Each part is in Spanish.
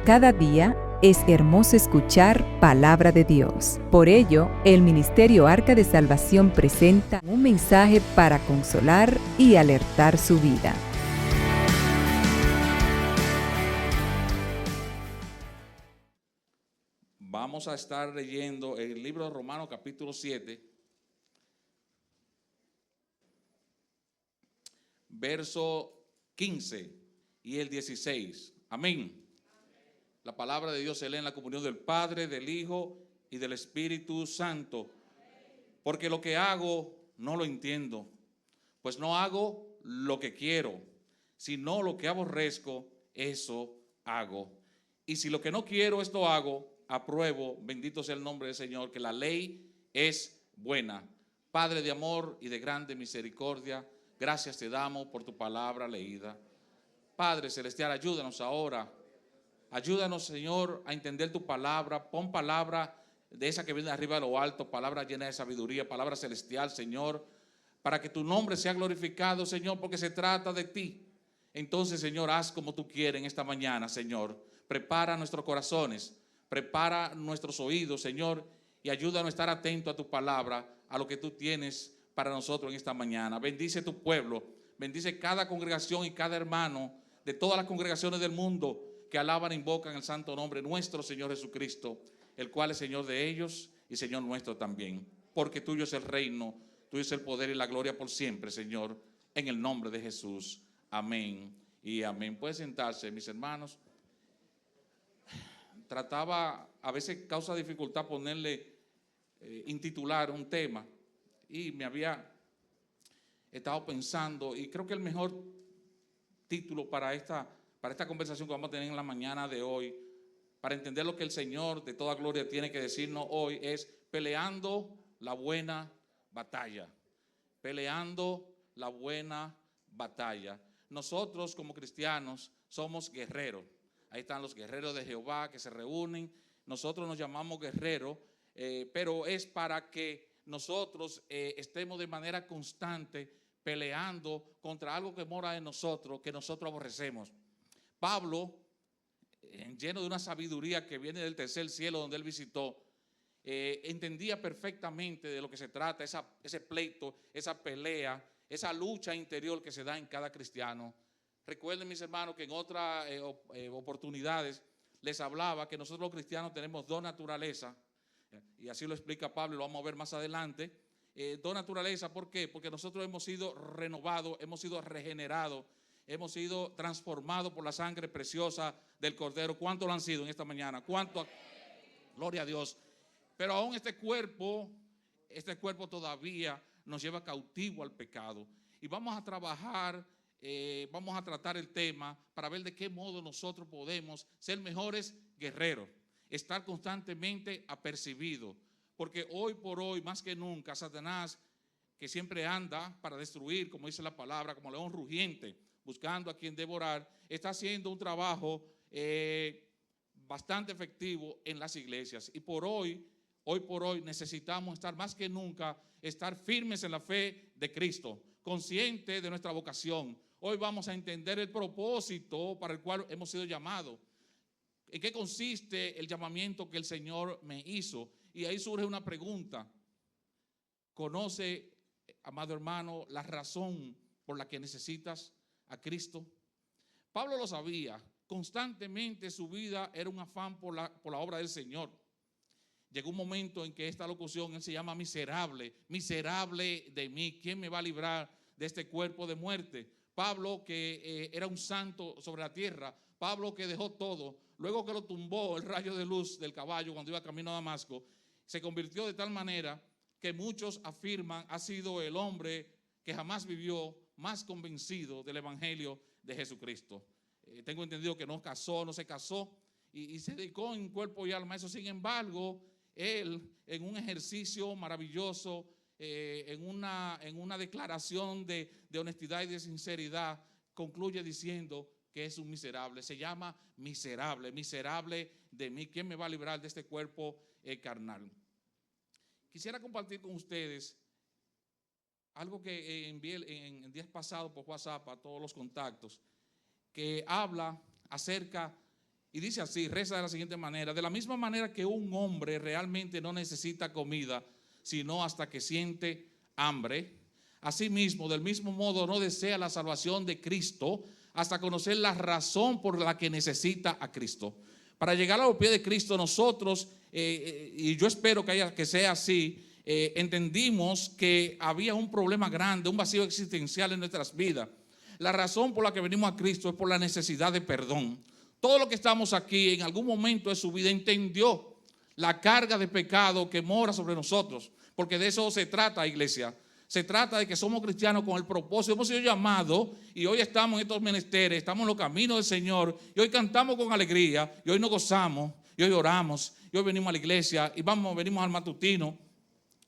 Cada día es hermoso escuchar palabra de Dios. Por ello, el Ministerio Arca de Salvación presenta un mensaje para consolar y alertar su vida. Vamos a estar leyendo el libro de Romanos capítulo 7, verso 15 y el 16. Amén. La palabra de Dios se lee en la comunión del Padre, del Hijo y del Espíritu Santo. Porque lo que hago no lo entiendo, pues no hago lo que quiero, sino lo que aborrezco, eso hago. Y si lo que no quiero, esto hago, apruebo, bendito sea el nombre del Señor, que la ley es buena. Padre de amor y de grande misericordia, gracias te damos por tu palabra leída. Padre celestial, ayúdanos ahora. Ayúdanos, Señor, a entender tu palabra. Pon palabra de esa que viene de arriba de lo alto, palabra llena de sabiduría, palabra celestial, Señor, para que tu nombre sea glorificado, Señor, porque se trata de ti. Entonces, Señor, haz como tú quieres en esta mañana, Señor. Prepara nuestros corazones, prepara nuestros oídos, Señor, y ayúdanos a estar atentos a tu palabra, a lo que tú tienes para nosotros en esta mañana. Bendice tu pueblo, bendice cada congregación y cada hermano de todas las congregaciones del mundo que alaban e invocan el santo nombre nuestro Señor Jesucristo, el cual es Señor de ellos y Señor nuestro también. Porque tuyo es el reino, tuyo es el poder y la gloria por siempre, Señor, en el nombre de Jesús. Amén y amén. Pueden sentarse, mis hermanos. A veces causa dificultad ponerle, intitular un tema, y me había estado pensando, y creo que el mejor título para esta conversación que vamos a tener en la mañana de hoy, para entender lo que el Señor de toda gloria tiene que decirnos hoy, es peleando la buena batalla. Peleando la buena batalla. Nosotros como cristianos somos guerreros. Ahí están los guerreros de Jehová que se reúnen. Nosotros nos llamamos guerreros, pero es para que nosotros estemos de manera constante peleando contra algo que mora en nosotros, que nosotros aborrecemos. Pablo, lleno de una sabiduría que viene del tercer cielo donde él visitó, entendía perfectamente de lo que se trata, ese pleito, esa pelea, esa lucha interior que se da en cada cristiano. Recuerden, mis hermanos, que en otras oportunidades les hablaba que nosotros los cristianos tenemos dos naturalezas, y así lo explica Pablo y lo vamos a ver más adelante. Dos naturalezas, ¿por qué? Porque nosotros hemos sido renovados, hemos sido regenerados, hemos sido transformados por la sangre preciosa del Cordero. ¿Cuántos lo han sido en esta mañana? ¿Cuánto? Gloria a Dios. Pero aún este cuerpo todavía nos lleva cautivo al pecado. Y vamos a trabajar, vamos a tratar el tema para ver de qué modo nosotros podemos ser mejores guerreros, estar constantemente apercibidos. Porque hoy por hoy, más que nunca, Satanás, que siempre anda para destruir, como dice la palabra, como león rugiente, buscando a quien devorar, está haciendo un trabajo bastante efectivo en las iglesias. Y hoy por hoy necesitamos estar más que nunca, estar firmes en la fe de Cristo, conscientes de nuestra vocación. Hoy vamos a entender el propósito para el cual hemos sido llamados. ¿En qué consiste el llamamiento que el Señor me hizo? Y ahí surge una pregunta. ¿Conoce, amado hermano, la razón por la que necesitas a Cristo? Pablo lo sabía. Constantemente su vida era un afán por la obra del Señor. Llegó un momento en que esta locución, él se llama miserable, miserable de mí, ¿quién me va a librar de este cuerpo de muerte? Pablo, que era un santo sobre la tierra, Pablo que dejó todo, luego que lo tumbó el rayo de luz del caballo cuando iba camino a Damasco, se convirtió de tal manera que muchos afirman ha sido el hombre que jamás vivió más convencido del evangelio de Jesucristo. Tengo entendido que no se casó y se dedicó en cuerpo y alma a eso. Sin embargo, él, en un ejercicio maravilloso, en una declaración de honestidad y de sinceridad, concluye diciendo que es un miserable. Se llama miserable, miserable de mí. ¿Quién me va a librar de este cuerpo carnal? Quisiera compartir con ustedes algo que envié en días pasados por WhatsApp a todos los contactos, que habla acerca Y dice así, reza de la siguiente manera: de la misma manera que un hombre realmente no necesita comida, sino hasta que siente hambre, asimismo, del mismo modo, no desea la salvación de Cristo hasta conocer la razón por la que necesita a Cristo. Para llegar a los pies de Cristo, nosotros, y yo espero que sea así, entendimos que había un problema grande, un vacío existencial en nuestras vidas. La razón por la que venimos a Cristo es por la necesidad de perdón. Todo lo que estamos aquí en algún momento de su vida entendió la carga de pecado que mora sobre nosotros, porque de eso se trata, iglesia. Se trata de que somos cristianos con el propósito. Hemos sido llamados y hoy estamos en estos menesteres, estamos en los caminos del Señor y hoy cantamos con alegría y hoy nos gozamos y hoy oramos y hoy venimos a la iglesia y venimos al matutino.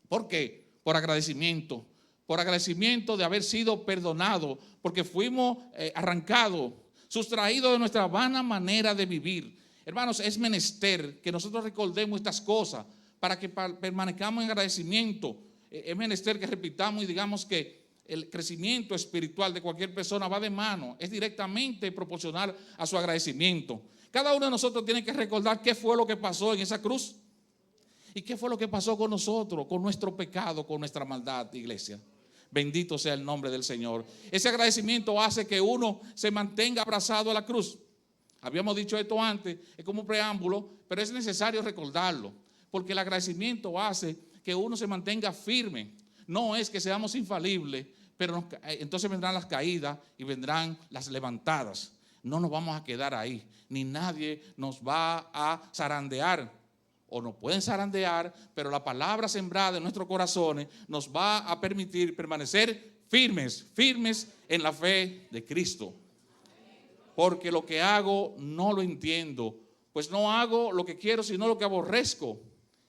¿Por qué? Por agradecimiento de haber sido perdonados, porque fuimos arrancados, sustraídos de nuestra vana manera de vivir. Hermanos, es menester que nosotros recordemos estas cosas para que permanezcamos en agradecimiento. Es menester que repitamos y digamos que el crecimiento espiritual de cualquier persona va de mano, es directamente proporcional a su agradecimiento. Cada uno de nosotros tiene que recordar qué fue lo que pasó en esa cruz y qué fue lo que pasó con nosotros, con nuestro pecado, con nuestra maldad, iglesia. Bendito sea el nombre del Señor. Ese agradecimiento hace que uno se mantenga abrazado a la cruz. Habíamos dicho esto antes, es como un preámbulo, pero es necesario recordarlo, porque el agradecimiento hace que uno se mantenga firme. No es que seamos infalibles, pero entonces vendrán las caídas y vendrán las levantadas. No nos vamos a quedar ahí, ni nadie nos va a zarandear, o nos pueden zarandear, pero la palabra sembrada en nuestros corazones nos va a permitir permanecer firmes en la fe de Cristo. Porque lo que hago no lo entiendo, pues no hago lo que quiero, sino lo que aborrezco.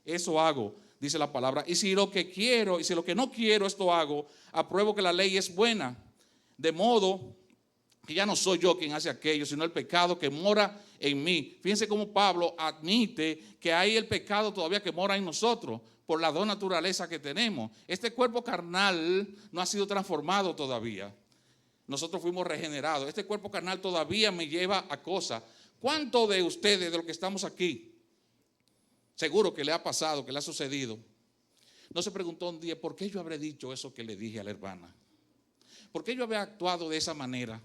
Eso hago, dice la palabra. Y si lo que quiero, y si lo que no quiero, esto hago, apruebo que la ley es buena. De modo que ya no soy yo quien hace aquello, sino el pecado que mora en mí. Fíjense cómo Pablo admite que hay el pecado todavía que mora en nosotros, por la dos naturaleza que tenemos. Este cuerpo carnal no ha sido transformado todavía. Nosotros fuimos regenerados. Este cuerpo carnal todavía me lleva a cosas. ¿Cuántos de ustedes, de los que estamos aquí, seguro que le ha pasado, que le ha sucedido, no se preguntó un día, ¿por qué yo habré dicho eso que le dije a la hermana? ¿Por qué yo había actuado de esa manera?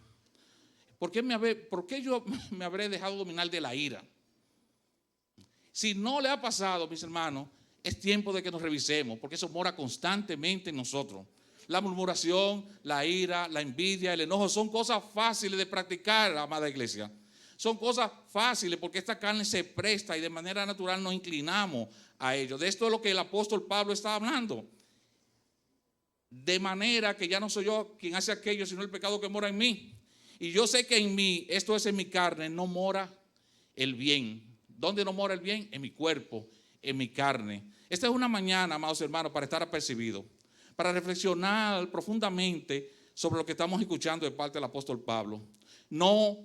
¿Por qué yo me habré dejado dominar de la ira? Si no le ha pasado, mis hermanos, es tiempo de que nos revisemos, porque eso mora constantemente en nosotros. La murmuración, la ira, la envidia, el enojo son cosas fáciles de practicar, amada iglesia. Son cosas fáciles porque esta carne se presta y de manera natural nos inclinamos a ello. De esto es lo que el apóstol Pablo está hablando. De manera que ya no soy yo quien hace aquello, sino el pecado que mora en mí. Y yo sé que en mí, esto es en mi carne, no mora el bien. ¿Dónde no mora el bien? En mi cuerpo, en mi carne. Esta es una mañana, amados hermanos, para estar apercibidos, para reflexionar profundamente sobre lo que estamos escuchando de parte del apóstol Pablo. No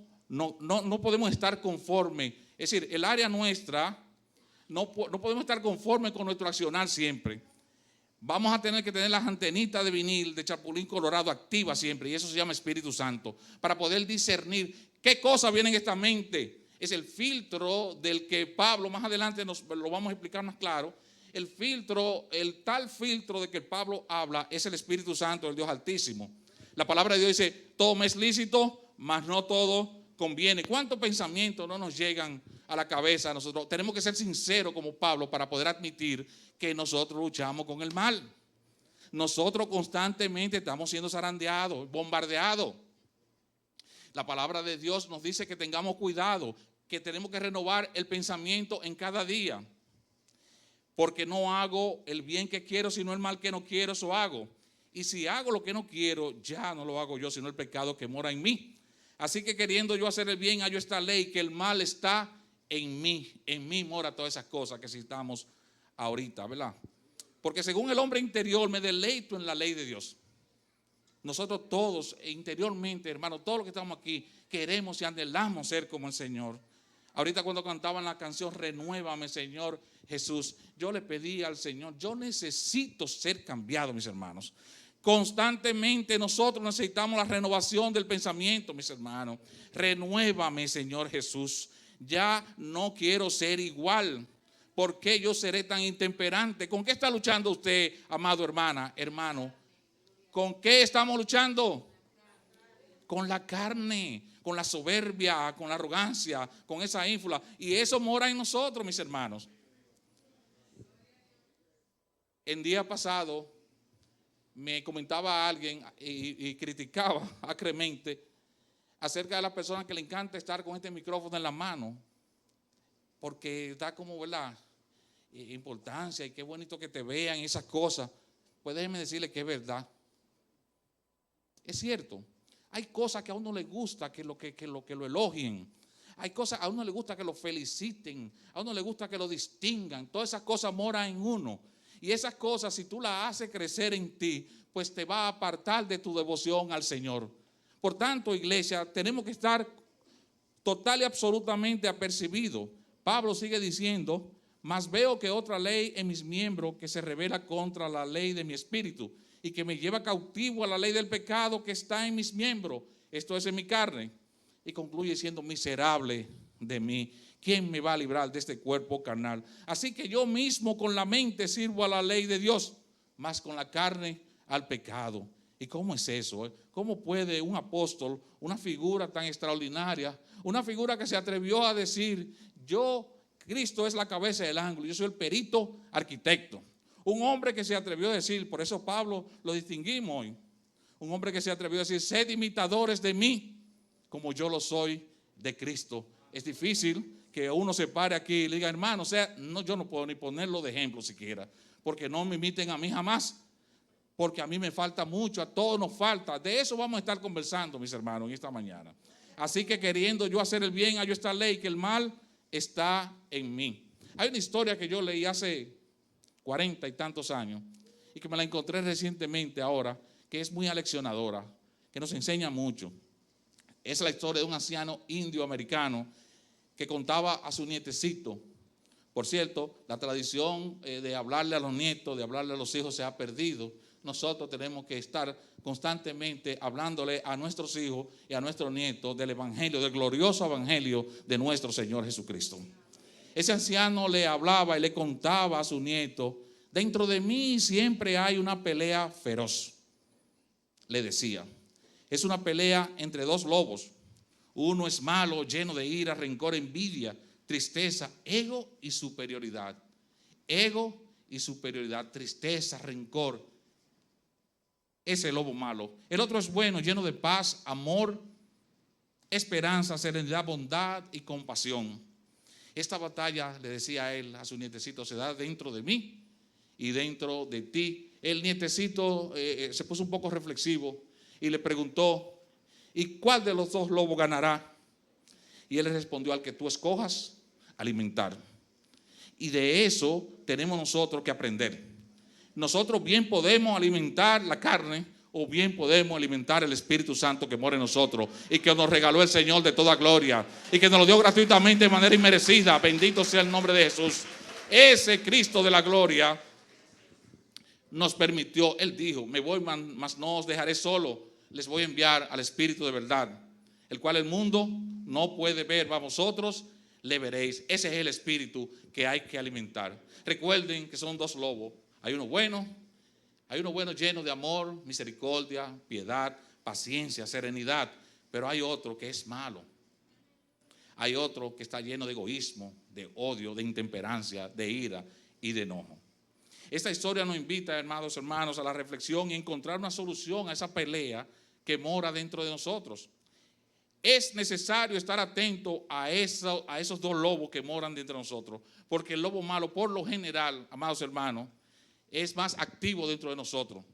podemos estar conformes. Es decir, el área nuestra, no podemos estar conformes con nuestro accionar siempre. Vamos a tener que tener las antenitas de vinil de chapulín colorado activas siempre, y eso se llama Espíritu Santo, para poder discernir qué cosas vienen en esta mente. Es el filtro del que Pablo, más adelante lo vamos a explicar más claro. El tal filtro de que Pablo habla es el Espíritu Santo, el Dios Altísimo. La palabra de Dios dice, todo me es lícito, mas no todo conviene. ¿Cuántos pensamientos no nos llegan a la cabeza a nosotros? Tenemos que ser sinceros como Pablo para poder admitir que nosotros luchamos con el mal. Nosotros constantemente estamos siendo zarandeados, bombardeados. La palabra de Dios nos dice que tengamos cuidado, que tenemos que renovar el pensamiento en cada día. Porque no hago el bien que quiero, sino el mal que no quiero, eso hago. Y si hago lo que no quiero, ya no lo hago yo, sino el pecado que mora en mí. Así que queriendo yo hacer el bien, hallo esta ley, que el mal está en mí mora todas esas cosas que citamos ahorita, ¿verdad? Porque según el hombre interior me deleito en la ley de Dios. Nosotros todos interiormente, hermanos, todos los que estamos aquí, queremos y anhelamos ser como el Señor. Ahorita cuando cantaban la canción Renuévame, Señor Jesús, yo le pedí al Señor, yo necesito ser cambiado, mis hermanos. Constantemente nosotros necesitamos la renovación del pensamiento, mis hermanos. Renuévame, Señor Jesús. Ya no quiero ser igual. ¿Por qué yo seré tan intemperante? ¿Con qué está luchando usted, amado hermano? ¿Con qué estamos luchando? Con la carne, con la soberbia, con la arrogancia, con esa ínfula. Y eso mora en nosotros, mis hermanos. El día pasado me comentaba alguien y criticaba acremente acerca de las personas que le encanta estar con este micrófono en la mano, porque da como, ¿verdad?, importancia, y qué bonito que te vean y esas cosas. Pues déjeme decirle que es verdad. Es cierto. Hay cosas que a uno le gusta que lo elogien. Hay cosas a uno le gusta que lo feliciten. A uno le gusta que lo distingan. Todas esas cosas moran en uno. Y esas cosas, si tú las haces crecer en ti, pues te va a apartar de tu devoción al Señor. Por tanto, iglesia, tenemos que estar total y absolutamente apercibidos. Pablo sigue diciendo: mas veo que otra ley en mis miembros que se revela contra la ley de mi espíritu y que me lleva cautivo a la ley del pecado que está en mis miembros, esto es, en mi carne. Y concluye siendo: miserable de mí, ¿quién me va a librar de este cuerpo carnal? Así que yo mismo con la mente sirvo a la ley de Dios, mas con la carne al pecado. ¿Y cómo es eso? ¿Cómo puede un apóstol, una figura tan extraordinaria, una figura que se atrevió a decir: Cristo es la cabeza del ángulo, yo soy el perito arquitecto? Un hombre que se atrevió a decir, por eso Pablo lo distinguimos hoy, un hombre que se atrevió a decir: sed imitadores de mí, como yo lo soy de Cristo. Es difícil que uno se pare aquí y le diga: hermano, yo no puedo ni ponerlo de ejemplo siquiera, porque no me imiten a mí jamás, porque a mí me falta mucho, a todos nos falta. De eso vamos a estar conversando, mis hermanos, en esta mañana. Así que, queriendo yo hacer el bien, hallo esta ley, que el mal está en mí. Hay una historia que yo leí hace 40 y tantos años y que me la encontré recientemente ahora, que es muy aleccionadora, que nos enseña mucho. Es la historia de un anciano indio americano que contaba a su nietecito. Por cierto, la tradición de hablarle a los nietos, de hablarle a los hijos, se ha perdido. Nosotros tenemos que estar constantemente hablándole a nuestros hijos y a nuestros nietos del evangelio, del glorioso evangelio de nuestro Señor Jesucristo. Ese anciano le hablaba y le contaba a su nieto: dentro de mí siempre hay una pelea feroz. Le decía: es una pelea entre dos lobos. Uno es malo, lleno de ira, rencor, envidia, tristeza, ego y superioridad. Ego y superioridad, tristeza, rencor. Ese lobo malo. El otro es bueno, lleno de paz, amor, esperanza, serenidad, bondad y compasión. Esta batalla, le decía a él, a su nietecito, se da dentro de mí y dentro de ti. El nietecito se puso un poco reflexivo y le preguntó: ¿y cuál de los dos lobos ganará? Y él le respondió: al que tú escojas alimentar. Y de eso tenemos nosotros que aprender. Nosotros bien podemos alimentar la carne, o bien podemos alimentar el Espíritu Santo que mora en nosotros y que nos regaló el Señor de toda gloria y que nos lo dio gratuitamente de manera inmerecida. Bendito sea el nombre de Jesús. Ese Cristo de la gloria nos permitió. Él dijo: me voy, mas no os dejaré solo, les voy a enviar al Espíritu de verdad, el cual el mundo no puede ver, mas vosotros le veréis. Ese es el Espíritu que hay que alimentar. Recuerden que son dos lobos. Hay uno bueno lleno de amor, misericordia, piedad, paciencia, serenidad. Pero hay otro que es malo. Hay otro que está lleno de egoísmo, de odio, de intemperancia, de ira y de enojo. Esta historia nos invita, hermanos, a la reflexión y encontrar una solución a esa pelea que mora dentro de nosotros. Es necesario estar atento a esos dos lobos que moran dentro de nosotros, porque el lobo malo, por lo general, amados hermanos, es más activo dentro de nosotros.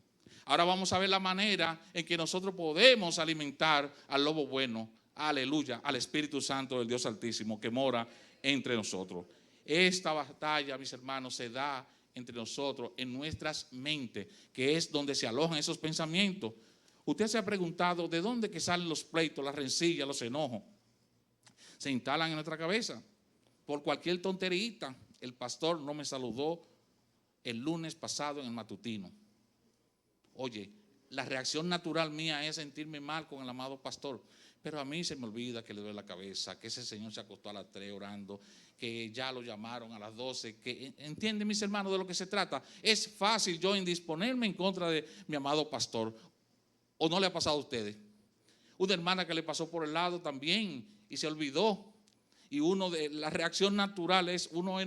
Ahora vamos a ver la manera en que nosotros podemos alimentar al lobo bueno, aleluya, al Espíritu Santo del Dios Altísimo que mora entre nosotros. Esta batalla, mis hermanos, se da entre nosotros, en nuestras mentes, que es donde se alojan esos pensamientos. Usted se ha preguntado de dónde que salen los pleitos, las rencillas, los enojos. Se instalan en nuestra cabeza por cualquier tonterita. El pastor no me saludó el lunes pasado en el matutino. Oye, la reacción natural mía es sentirme mal con el amado pastor, Pero a mí se me olvida que le duele la cabeza, que ese señor se acostó a las 3 orando, que ya lo llamaron a las 12, que entienden mis hermanos de lo que se trata. Es fácil yo indisponerme en contra de mi amado pastor. ¿O no le ha pasado a ustedes? Una hermana que le pasó por el lado también y se olvidó. Y la reacción natural es uno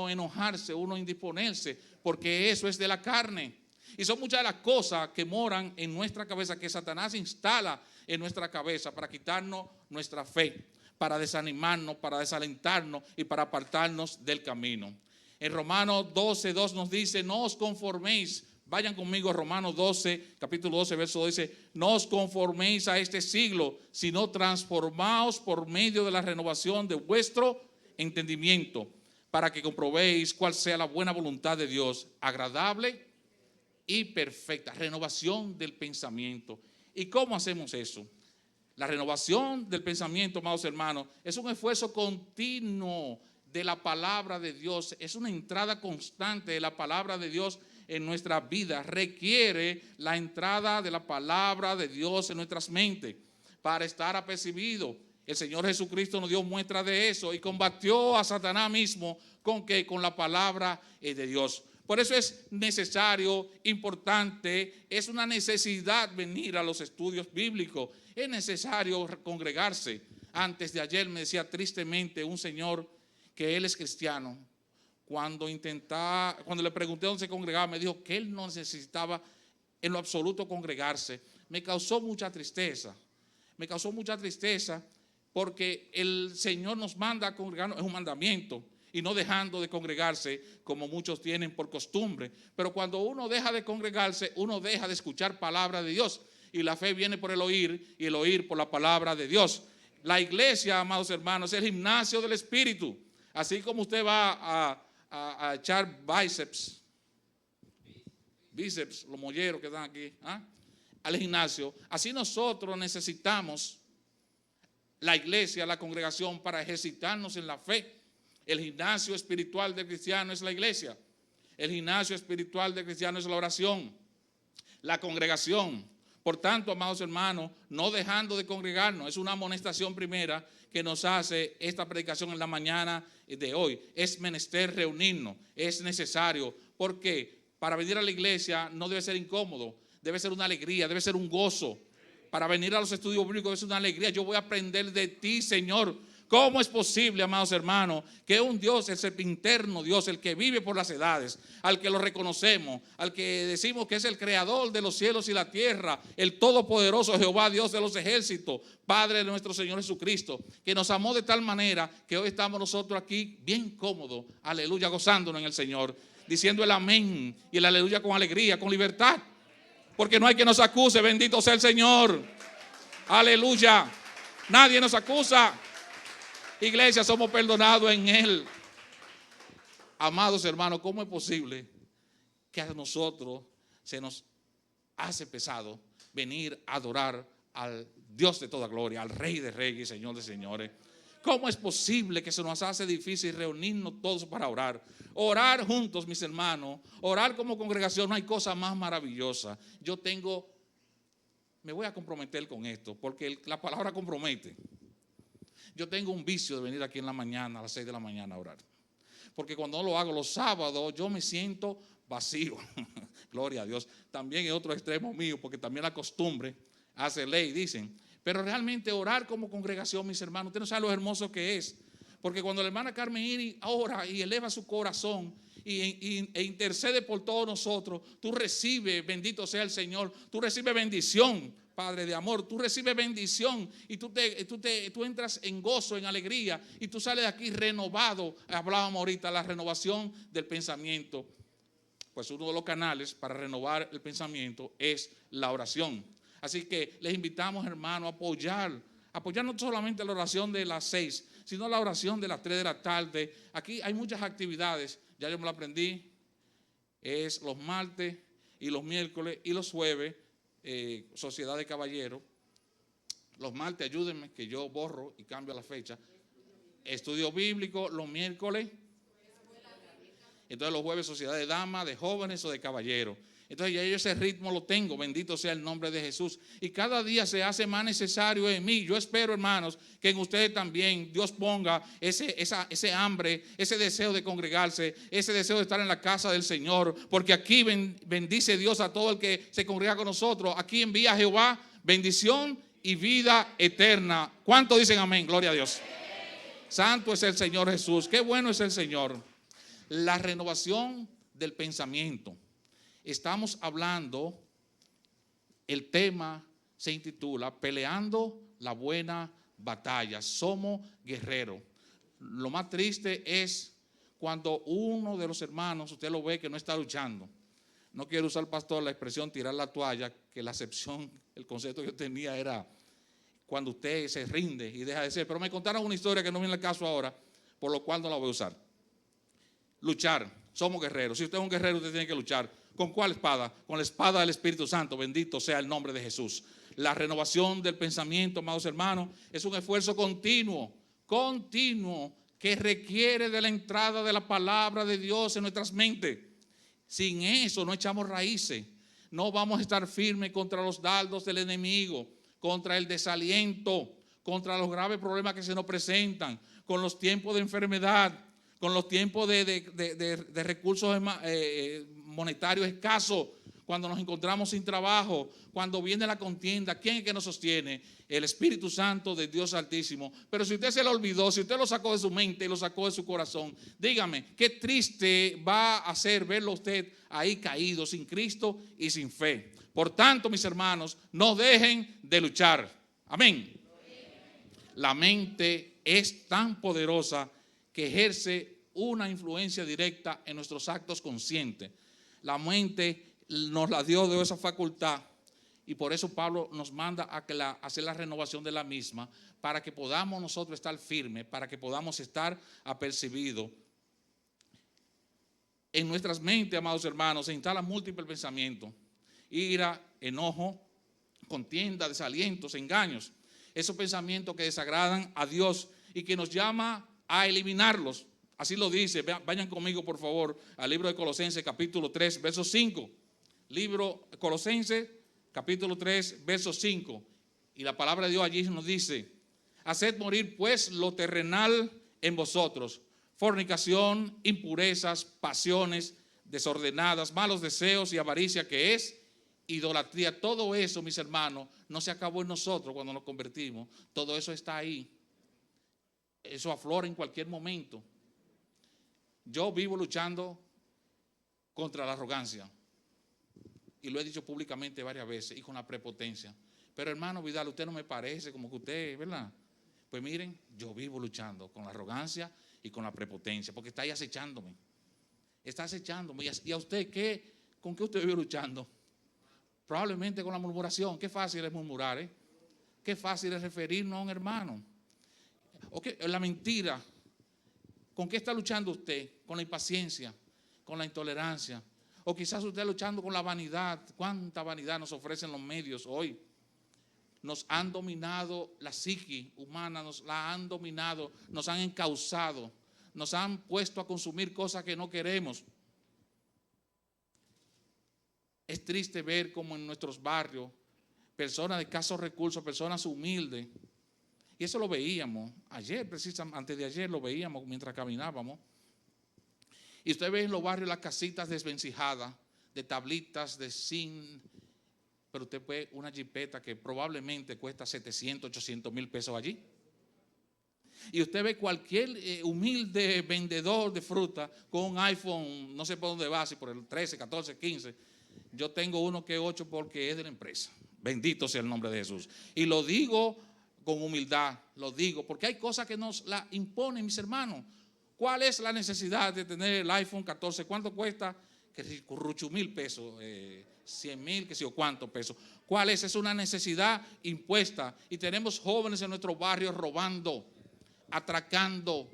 enojarse, uno indisponerse, porque eso es de la carne. Y son muchas de las cosas que moran en nuestra cabeza, que Satanás instala en nuestra cabeza para quitarnos nuestra fe, para desanimarnos, para desalentarnos y para apartarnos del camino. En Romanos 12:2 nos dice: no os conforméis. Vayan conmigo a Romanos 12, capítulo 12, verso 2, dice: no os conforméis a este siglo, sino transformaos por medio de la renovación de vuestro entendimiento, para que comprobéis cuál sea la buena voluntad de Dios, agradable y perfecta. Renovación del pensamiento. ¿Y cómo hacemos eso? La renovación del pensamiento, amados hermanos, es un esfuerzo continuo de la palabra de Dios. Es una entrada constante de la palabra de Dios en nuestra vida. Requiere la entrada de la palabra de Dios en nuestras mentes para estar apercibido. El Señor Jesucristo nos dio muestra de eso y combatió a Satanás mismo con la palabra de Dios. Por eso es necesario, importante, es una necesidad venir a los estudios bíblicos. Es necesario congregarse. Antes de ayer me decía tristemente un señor que él es cristiano. Cuando le pregunté dónde se congregaba, me dijo que él no necesitaba en lo absoluto congregarse. Me causó mucha tristeza. Me causó mucha tristeza porque el Señor nos manda a congregarnos, es un mandamiento. Y no dejando de congregarse como muchos tienen por costumbre. Pero cuando uno deja de congregarse, uno deja de escuchar palabra de Dios. Y la fe viene por el oír y el oír por la palabra de Dios. La iglesia, amados hermanos, es el gimnasio del Espíritu. Así como usted va a echar bíceps, los molleros que están aquí, al gimnasio. Así nosotros necesitamos la iglesia, la congregación, para ejercitarnos en la fe. El gimnasio espiritual del cristiano es la iglesia. El gimnasio espiritual del cristiano es la oración, la congregación. Por tanto, amados hermanos, no dejando de congregarnos, es una amonestación primera que nos hace esta predicación en la mañana de hoy. Es menester reunirnos, es necesario, porque para venir a la iglesia no debe ser incómodo, debe ser una alegría, debe ser un gozo. Para venir a los estudios bíblicos debe ser una alegría. Yo voy a aprender de ti, Señor. ¿Cómo es posible, amados hermanos, que un Dios, el sempiterno Dios, el que vive por las edades, al que lo reconocemos, al que decimos que es el creador de los cielos y la tierra, el todopoderoso Jehová, Dios de los ejércitos, Padre de nuestro Señor Jesucristo, que nos amó de tal manera que hoy estamos nosotros aquí bien cómodos, aleluya, gozándonos en el Señor, diciendo el amén y el aleluya con alegría, con libertad, porque no hay que nos acuse, bendito sea el Señor, aleluya, nadie nos acusa. Iglesia, somos perdonados en Él. Amados hermanos, ¿cómo es posible que a nosotros se nos hace pesado venir a adorar al Dios de toda gloria, al Rey de Reyes y Señor de Señores? ¿Cómo es posible que se nos hace difícil reunirnos todos para orar? Orar juntos, mis hermanos, orar como congregación, no hay cosa más maravillosa. Me voy a comprometer con esto, porque la palabra compromete. Yo tengo un vicio de venir aquí en la mañana, a las 6 de la mañana a orar. Porque cuando no lo hago los sábados, yo me siento vacío. Gloria a Dios. También es otro extremo mío, porque también la costumbre hace ley, dicen. Pero realmente orar como congregación, mis hermanos, usted no sabe lo hermoso que es. Porque cuando la hermana Carmen Iri ora y eleva su corazón e intercede por todos nosotros, tú recibes, bendito sea el Señor, tú recibes bendición. Padre de amor, tú recibes bendición y tú entras en gozo, en alegría y tú sales de aquí renovado. Hablábamos ahorita, la renovación del pensamiento. Pues uno de los canales para renovar el pensamiento es la oración. Así que les invitamos, hermanos, a apoyar no solamente la oración de las 6, sino la oración de las 3 de la tarde. Aquí hay muchas actividades, ya yo me lo aprendí, es los martes y los miércoles y los jueves. Sociedad de Caballeros. Los martes, ayúdenme que yo borro y cambio la fecha. Estudio bíblico los miércoles. Entonces los jueves, Sociedad de Damas, de Jóvenes o de Caballeros. Entonces ya yo ese ritmo lo tengo, bendito sea el nombre de Jesús. Y cada día se hace más necesario en mí. Yo espero, hermanos, que en ustedes también Dios ponga ese hambre, ese deseo de congregarse, ese deseo de estar en la casa del Señor. Porque aquí bendice Dios a todo el que se congrega con nosotros. Aquí envía Jehová bendición y vida eterna. ¿Cuántos dicen amén? Gloria a Dios. Santo es el Señor Jesús. Qué bueno es el Señor. La renovación del pensamiento. Estamos hablando, el tema se intitula Peleando la buena batalla. Somos guerreros. Lo más triste es cuando uno de los hermanos, usted lo ve que no está luchando. No quiero usar, pastor, la expresión tirar la toalla, que la acepción, el concepto que yo tenía era cuando usted se rinde y deja de ser. Pero me contaron una historia que no viene al caso ahora, por lo cual no la voy a usar. Luchar, somos guerreros. Si usted es un guerrero, usted tiene que luchar. ¿Con cuál espada? Con la espada del Espíritu Santo. Bendito sea el nombre de Jesús. La renovación del pensamiento, amados hermanos, es un esfuerzo continuo que requiere de la entrada de la palabra de Dios en nuestras mentes. Sin eso no echamos raíces. No vamos a estar firmes contra los dardos del enemigo, contra el desaliento, contra los graves problemas que se nos presentan, con los tiempos de enfermedad, con los tiempos de recursos monetarios escasos, cuando nos encontramos sin trabajo, cuando viene la contienda. ¿Quién es que nos sostiene? El Espíritu Santo de Dios Altísimo. Pero si usted se lo olvidó, si usted lo sacó de su mente y lo sacó de su corazón, dígame, qué triste va a ser verlo usted ahí caído, sin Cristo y sin fe. Por tanto, mis hermanos, no dejen de luchar. Amén. La mente es tan poderosa que ejerce una influencia directa en nuestros actos conscientes. La mente nos la dio de esa facultad y por eso Pablo nos manda a hacer la renovación de la misma, para que podamos nosotros estar firmes, para que podamos estar apercibidos. En nuestras mentes, amados hermanos, se instalan múltiples pensamientos: ira, enojo, contienda, desalientos, engaños. Esos pensamientos que desagradan a Dios y que nos llama a eliminarlos. Así lo dice. Vayan conmigo, por favor, al libro de Colosenses, capítulo 3, verso 5. Libro Colosenses, capítulo 3, verso 5. Y la palabra de Dios allí nos dice: haced morir pues lo terrenal en vosotros: fornicación, impurezas, pasiones desordenadas, malos deseos y avaricia, que es idolatría. Todo eso, mis hermanos, no se acabó en nosotros cuando nos convertimos. Todo eso está ahí. Eso aflora en cualquier momento. Yo vivo luchando contra la arrogancia, y lo he dicho públicamente varias veces, y con la prepotencia. Pero hermano Vidal, usted no me parece como que usted, ¿verdad? Pues miren, yo vivo luchando con la arrogancia y con la prepotencia, porque está ahí acechándome. Está acechándome. ¿Y a usted qué? ¿Con qué usted vive luchando? Probablemente con la murmuración. Qué fácil es murmurar, ¿eh? Qué fácil es referirnos a un hermano. La mentira. ¿Con qué está luchando usted? Con la impaciencia, con la intolerancia. O quizás usted luchando con la vanidad. ¿Cuánta vanidad nos ofrecen los medios hoy? Nos han dominado la psique humana, nos la han dominado, nos han encauzado, nos han puesto a consumir cosas que no queremos. Es triste ver cómo en nuestros barrios, personas de escasos recursos, personas humildes, y eso lo veíamos ayer, precisamente antes de ayer lo veíamos mientras caminábamos. Y usted ve en los barrios las casitas desvencijadas, de tablitas, de zinc, pero usted ve una jipeta que probablemente cuesta 700, 800 mil pesos allí. Y usted ve cualquier humilde vendedor de fruta con un iPhone, no sé por dónde va, si por el 13, 14, 15. Yo tengo uno que es 8 porque es de la empresa. Bendito sea el nombre de Jesús. Y lo digo con humildad, lo digo porque hay cosas que nos la imponen, mis hermanos. ¿Cuál es la necesidad de tener el iPhone 14? ¿Cuánto cuesta? Que si 8,000 pesos, 100,000, que si o cuántos pesos. ¿Cuál es? Es una necesidad impuesta. Y tenemos jóvenes en nuestros barrios robando, atracando,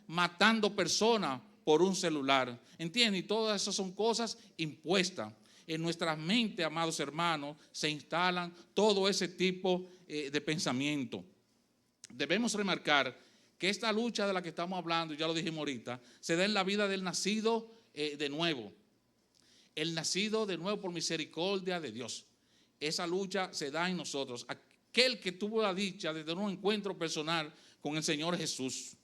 matando personas por un celular. ¿Entienden? Y todas esas son cosas impuestas. En nuestra mente, amados hermanos, se instalan todo ese tipo de pensamiento. Debemos remarcar que esta lucha de la que estamos hablando, ya lo dijimos ahorita, se da en la vida del nacido de nuevo. el nacido de nuevo por misericordia de Dios. Esa lucha se da en nosotros. Aquel que tuvo la dicha de tener un encuentro personal con el Señor Jesús.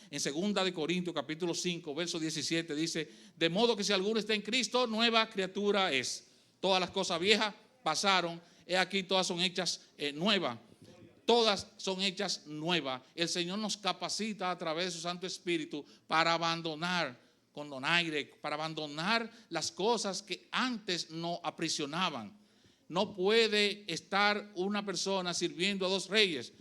En 2 de Corintios capítulo 5 verso 17 dice: de modo que si alguno está en Cristo, nueva criatura es. Todas las cosas viejas pasaron, he aquí todas son hechas nuevas. Todas son hechas nuevas. El Señor nos capacita a través de su Santo Espíritu para abandonar con donaire, para abandonar las cosas que antes nos aprisionaban. No puede estar una persona sirviendo a dos reyes.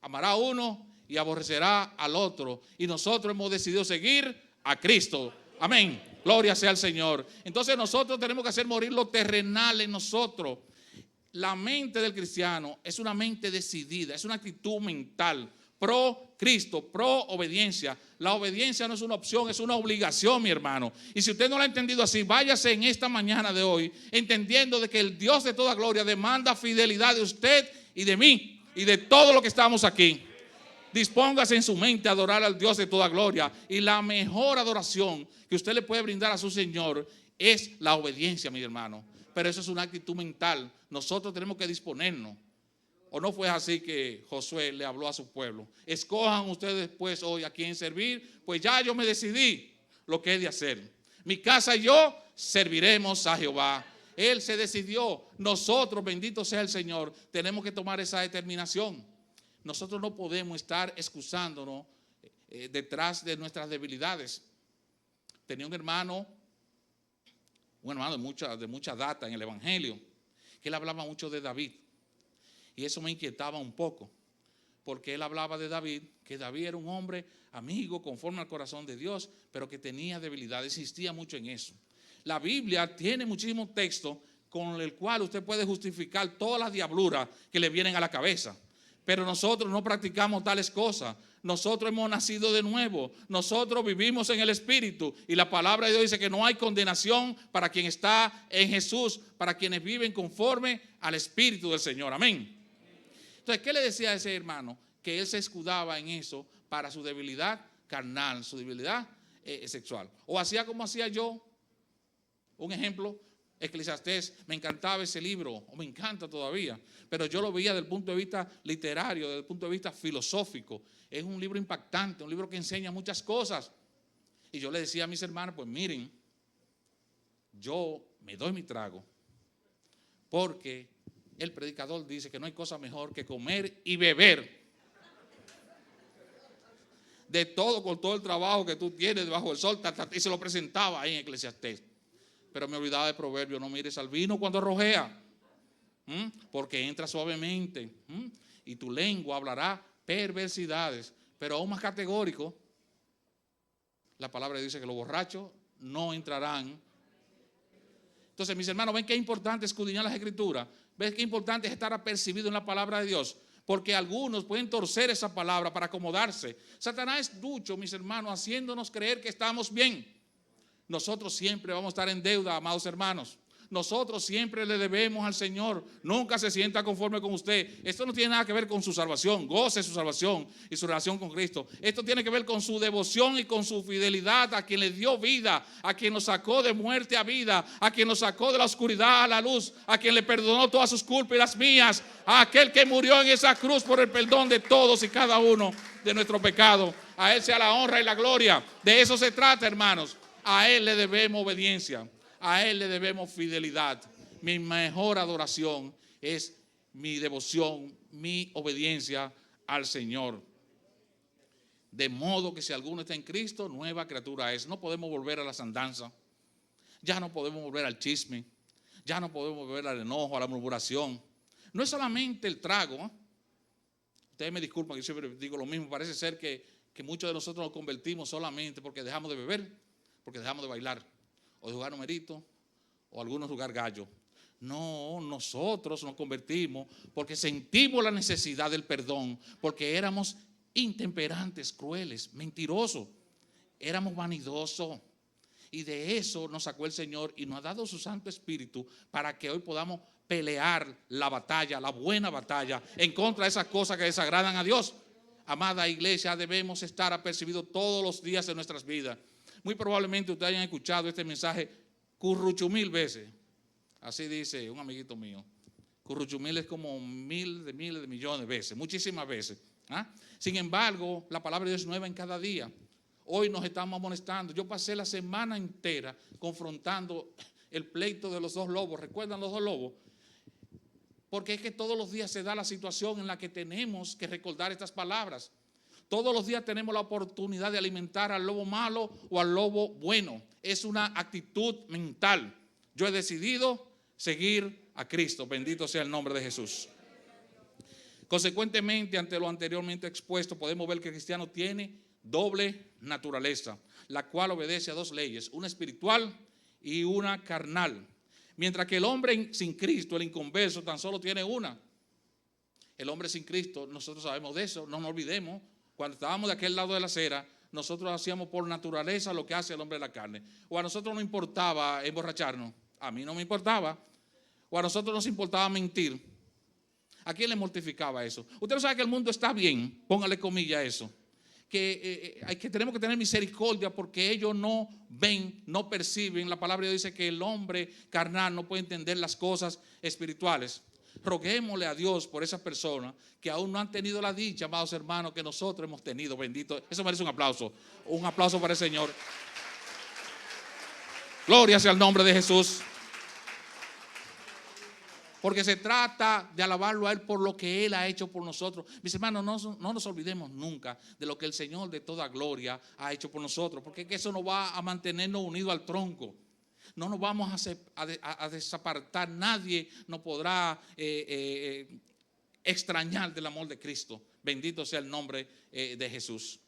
Amará a uno y aborrecerá al otro. Y nosotros hemos decidido seguir a Cristo. Amén. Gloria sea al Señor. Entonces nosotros tenemos que hacer morir lo terrenal en nosotros. La mente del cristiano es una mente decidida, es una actitud mental pro Cristo, pro obediencia. La obediencia no es una opción, es una obligación, mi hermano. Y si usted no lo ha entendido así, váyase en esta mañana de hoy entendiendo de que el Dios de toda gloria demanda fidelidad de usted y de mí y de todos los que estamos aquí. Dispóngase en su mente a adorar al Dios de toda gloria. Y la mejor adoración que usted le puede brindar a su Señor es la obediencia, mi hermano. Pero eso es una actitud mental. Nosotros tenemos que disponernos. ¿O no fue así que Josué le habló a su pueblo? Escojan ustedes pues hoy a quién servir, pues ya yo me decidí lo que he de hacer. Mi casa y yo serviremos a Jehová. Él se decidió. Nosotros, bendito sea el Señor, tenemos que tomar esa determinación. Nosotros no podemos estar excusándonos detrás de nuestras debilidades. Tenía un hermano de mucha data en el Evangelio, que él hablaba mucho de David. Y eso me inquietaba un poco, porque él hablaba de David, que David era un hombre amigo, conforme al corazón de Dios, pero que tenía debilidades, insistía mucho en eso. La Biblia tiene muchísimos textos con el cual usted puede justificar todas las diabluras que le vienen a la cabeza. Pero nosotros no practicamos tales cosas. Nosotros hemos nacido de nuevo. Nosotros vivimos en el Espíritu. Y la palabra de Dios dice que no hay condenación para quien está en Jesús, para quienes viven conforme al Espíritu del Señor. Amén. Entonces, ¿qué le decía a ese hermano? Que él se escudaba en eso para su debilidad carnal, su debilidad sexual. O hacía como hacía yo. Un ejemplo, Eclesiastés, me encantaba ese libro, o me encanta todavía, pero yo lo veía desde el punto de vista literario, desde el punto de vista filosófico. Es un libro impactante, un libro que enseña muchas cosas. Y yo le decía a mis hermanos, pues miren, yo me doy mi trago, porque el predicador dice que no hay cosa mejor que comer y beber de todo, con todo el trabajo que tú tienes debajo del sol, y se lo presentaba ahí en Eclesiastés. Pero me olvidaba de proverbio: no mires al vino cuando rojea, porque entra suavemente, y tu lengua hablará perversidades. Pero aún más categórico, la palabra dice que los borrachos no entrarán. Entonces, mis hermanos, ven qué importante escudriñar las Escrituras. Ven qué importante es estar apercibido en la palabra de Dios, porque algunos pueden torcer esa palabra para acomodarse. Satanás es ducho, mis hermanos, haciéndonos creer que estamos bien. Nosotros siempre vamos a estar en deuda, amados hermanos. Nosotros siempre le debemos al Señor. Nunca se sienta conforme con usted. Esto no tiene nada que ver con su salvación. Goce su salvación y su relación con Cristo. Esto tiene que ver con su devoción y con su fidelidad a quien le dio vida, a quien nos sacó de muerte a vida, a quien nos sacó de la oscuridad a la luz, a quien le perdonó todas sus culpas y las mías, a aquel que murió en esa cruz por el perdón de todos y cada uno de nuestros pecados. A Él sea la honra y la gloria. De eso se trata, hermanos. A Él le debemos obediencia. A Él le debemos fidelidad. Mi mejor adoración es mi devoción, mi obediencia al Señor. De modo que si alguno está en Cristo, nueva criatura es. No podemos volver a las andanzas. Ya no podemos volver al chisme. Ya no podemos volver al enojo, a la murmuración. No es solamente el trago. Ustedes me disculpan que yo siempre digo lo mismo. Parece ser que muchos de nosotros nos convertimos solamente porque dejamos de beber, porque dejamos de bailar, o de jugar numerito, o algunos jugar gallo. No, nosotros nos convertimos porque sentimos la necesidad del perdón, porque éramos intemperantes, crueles, mentirosos, éramos vanidosos. Y de eso nos sacó el Señor y nos ha dado su Santo Espíritu para que hoy podamos pelear la batalla, la buena batalla, en contra de esas cosas que desagradan a Dios. Amada iglesia, debemos estar apercibidos todos los días de nuestras vidas. Muy probablemente ustedes hayan escuchado este mensaje curruchumil veces. Así dice un amiguito mío. Curruchumil es como miles de millones de veces, muchísimas veces. ¿Ah? Sin embargo, la palabra de Dios es nueva en cada día. Hoy nos estamos amonestando. Yo pasé la semana entera confrontando el pleito de los dos lobos. ¿Recuerdan los dos lobos? Porque es que todos los días se da la situación en la que tenemos que recordar estas palabras. Todos los días tenemos la oportunidad de alimentar al lobo malo o al lobo bueno. Es una actitud mental. Yo he decidido seguir a Cristo. Bendito sea el nombre de Jesús. Consecuentemente, ante lo anteriormente expuesto, podemos ver que el cristiano tiene doble naturaleza, la cual obedece a dos leyes, una espiritual y una carnal. Mientras que el hombre sin Cristo, el inconverso, tan solo tiene una. El hombre sin Cristo, nosotros sabemos de eso, no nos olvidemos. Cuando estábamos de aquel lado de la acera, nosotros hacíamos por naturaleza lo que hace el hombre de la carne. O a nosotros no importaba emborracharnos, a mí no me importaba. O a nosotros nos importaba mentir. ¿A quién le mortificaba eso? Usted no sabe que el mundo está bien, póngale comillas a eso. Que tenemos que tener misericordia porque ellos no ven, no perciben. La palabra de Dios dice que el hombre carnal no puede entender las cosas espirituales. Roguémosle a Dios por esas personas que aún no han tenido la dicha, amados hermanos, que nosotros hemos tenido. Bendito, eso merece un aplauso para el Señor. Gloria sea el nombre de Jesús. Porque se trata de alabarlo a Él por lo que Él ha hecho por nosotros. Mis hermanos, no nos olvidemos nunca de lo que el Señor de toda gloria ha hecho por nosotros. Porque es que eso nos va a mantenernos unidos al tronco. No nos vamos a desapartar. Nadie nos podrá extrañar del amor de Cristo. Bendito sea el nombre de Jesús.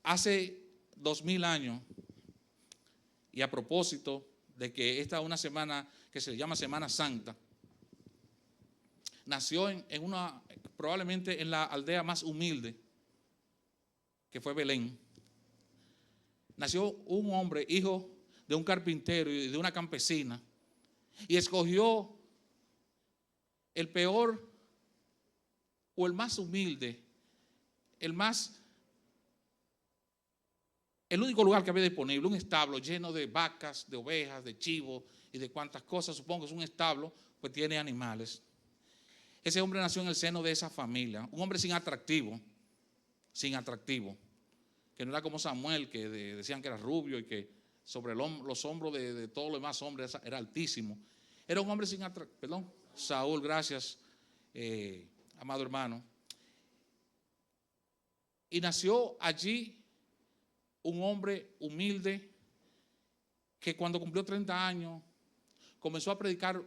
Hace 2000 años, y a propósito de que esta es una semana que se llama Semana Santa, nació probablemente en la aldea más humilde, que fue Belén. Nació un hombre, hijo de un carpintero y de una campesina, y escogió el peor o el más humilde, el único lugar que había disponible, un establo lleno de vacas, de ovejas, de chivos y de cuantas cosas. Supongo que es un establo, pues tiene animales. Ese hombre nació en el seno de esa familia, un hombre sin atractivo, que no era como Samuel, que decían que era rubio y que sobre los hombros de todos los demás hombres era altísimo. Era un hombre sin atractivo. Saúl, gracias, amado hermano. Y nació allí un hombre humilde que cuando cumplió 30 años comenzó a predicar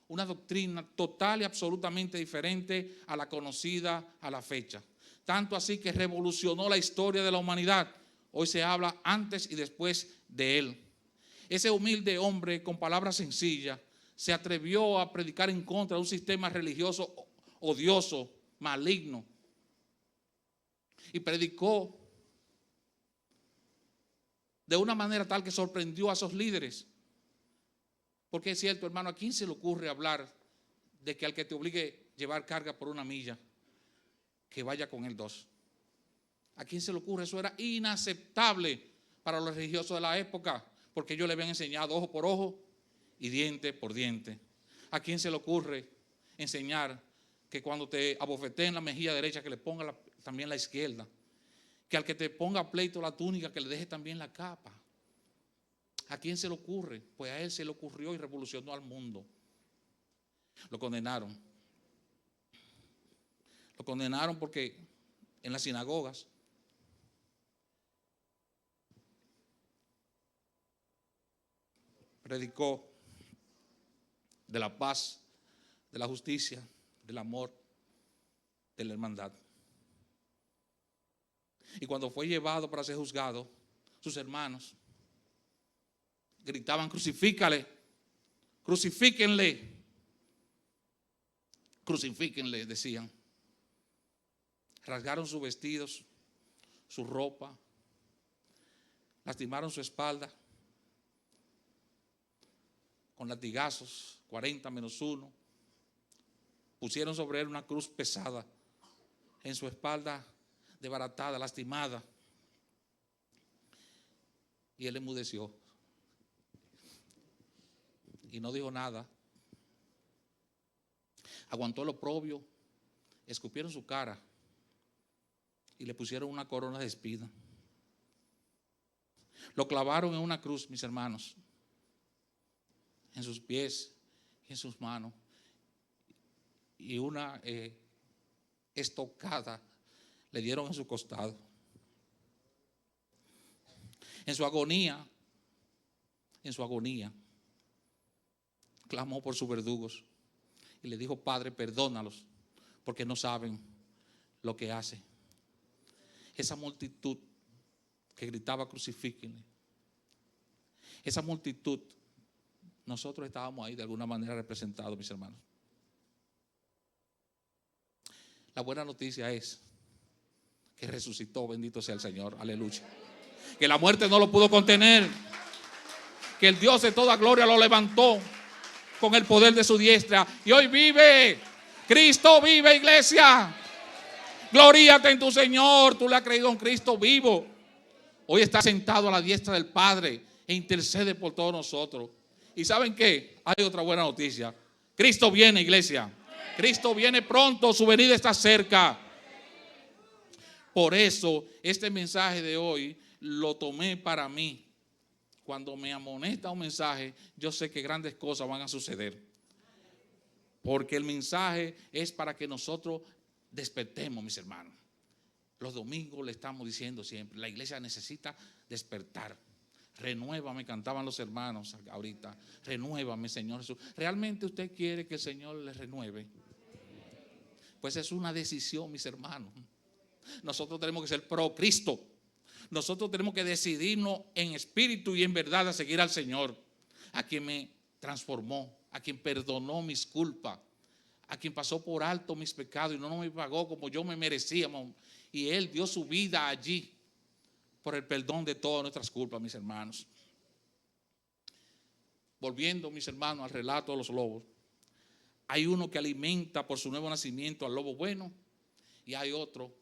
una doctrina total y absolutamente diferente a la conocida a la fecha. Tanto así que revolucionó la historia de la humanidad. Hoy se habla antes y después de él. Ese humilde hombre, con palabras sencillas, se atrevió a predicar en contra de un sistema religioso odioso, maligno. Y predicó de una manera tal que sorprendió a esos líderes. Porque es cierto, hermano, ¿a quién se le ocurre hablar de que al que te obligue a llevar carga por 1 milla, que vaya con él 2? ¿A quién se le ocurre? Eso era inaceptable para los religiosos de la época, porque ellos le habían enseñado ojo por ojo y diente por diente. ¿A quién se le ocurre enseñar que cuando te abofeteen la mejilla derecha, que le ponga también la izquierda? Que al que te ponga pleito la túnica, que le deje también la capa. ¿A quién se le ocurre? Pues a él se le ocurrió y revolucionó al mundo. Lo condenaron. Lo condenaron porque en las sinagogas predicó de la paz, de la justicia, del amor, de la hermandad. Y cuando fue llevado para ser juzgado, sus hermanos gritaban: crucifícale, crucifíquenle, crucifíquenle, decían. Rasgaron sus vestidos, su ropa, lastimaron su espalda con latigazos, 40 menos 1. Pusieron sobre él una cruz pesada en su espalda, desbaratada, lastimada. Y él enmudeció. y no dijo nada. Aguantó el oprobio, escupieron su cara y le pusieron una corona de espinas. Lo clavaron en una cruz, mis hermanos, en sus pies y en sus manos, y una estocada le dieron en su costado. En su agonía, clamó por sus verdugos y le dijo: Padre, perdónalos, porque no saben lo que hacen. Esa multitud que gritaba: crucifíquenle, esa multitud, nosotros estábamos ahí de alguna manera representados, mis hermanos. La buena noticia es que resucitó, bendito sea el Señor, aleluya. Que la muerte no lo pudo contener, que el Dios de toda gloria lo levantó con el poder de su diestra, y hoy vive. Cristo vive, iglesia. Gloríate en tu Señor. Tú le has creído en Cristo vivo. Hoy está sentado a la diestra del Padre e intercede por todos nosotros. ¿Y saben qué? Hay otra buena noticia. Cristo viene, iglesia. Cristo viene pronto, su venida está cerca. Por eso este mensaje de hoy lo tomé para mí. Cuando me amonesta un mensaje, yo sé que grandes cosas van a suceder. Porque el mensaje es para que nosotros despertemos, mis hermanos. Los domingos le estamos diciendo siempre, la iglesia necesita despertar. Renuévame, cantaban los hermanos ahorita. Renuévame, Señor Jesús. ¿Realmente usted quiere que el Señor le renueve? Pues es una decisión, mis hermanos. Nosotros tenemos que ser pro Cristo. Nosotros tenemos que decidirnos en espíritu y en verdad a seguir al Señor, a quien me transformó, a quien perdonó mis culpas, a quien pasó por alto mis pecados y no me pagó como yo me merecía. Y Él dio su vida allí por el perdón de todas nuestras culpas, mis hermanos. Volviendo, mis hermanos, al relato de los lobos. Hay uno que alimenta por su nuevo nacimiento al lobo bueno, y hay otro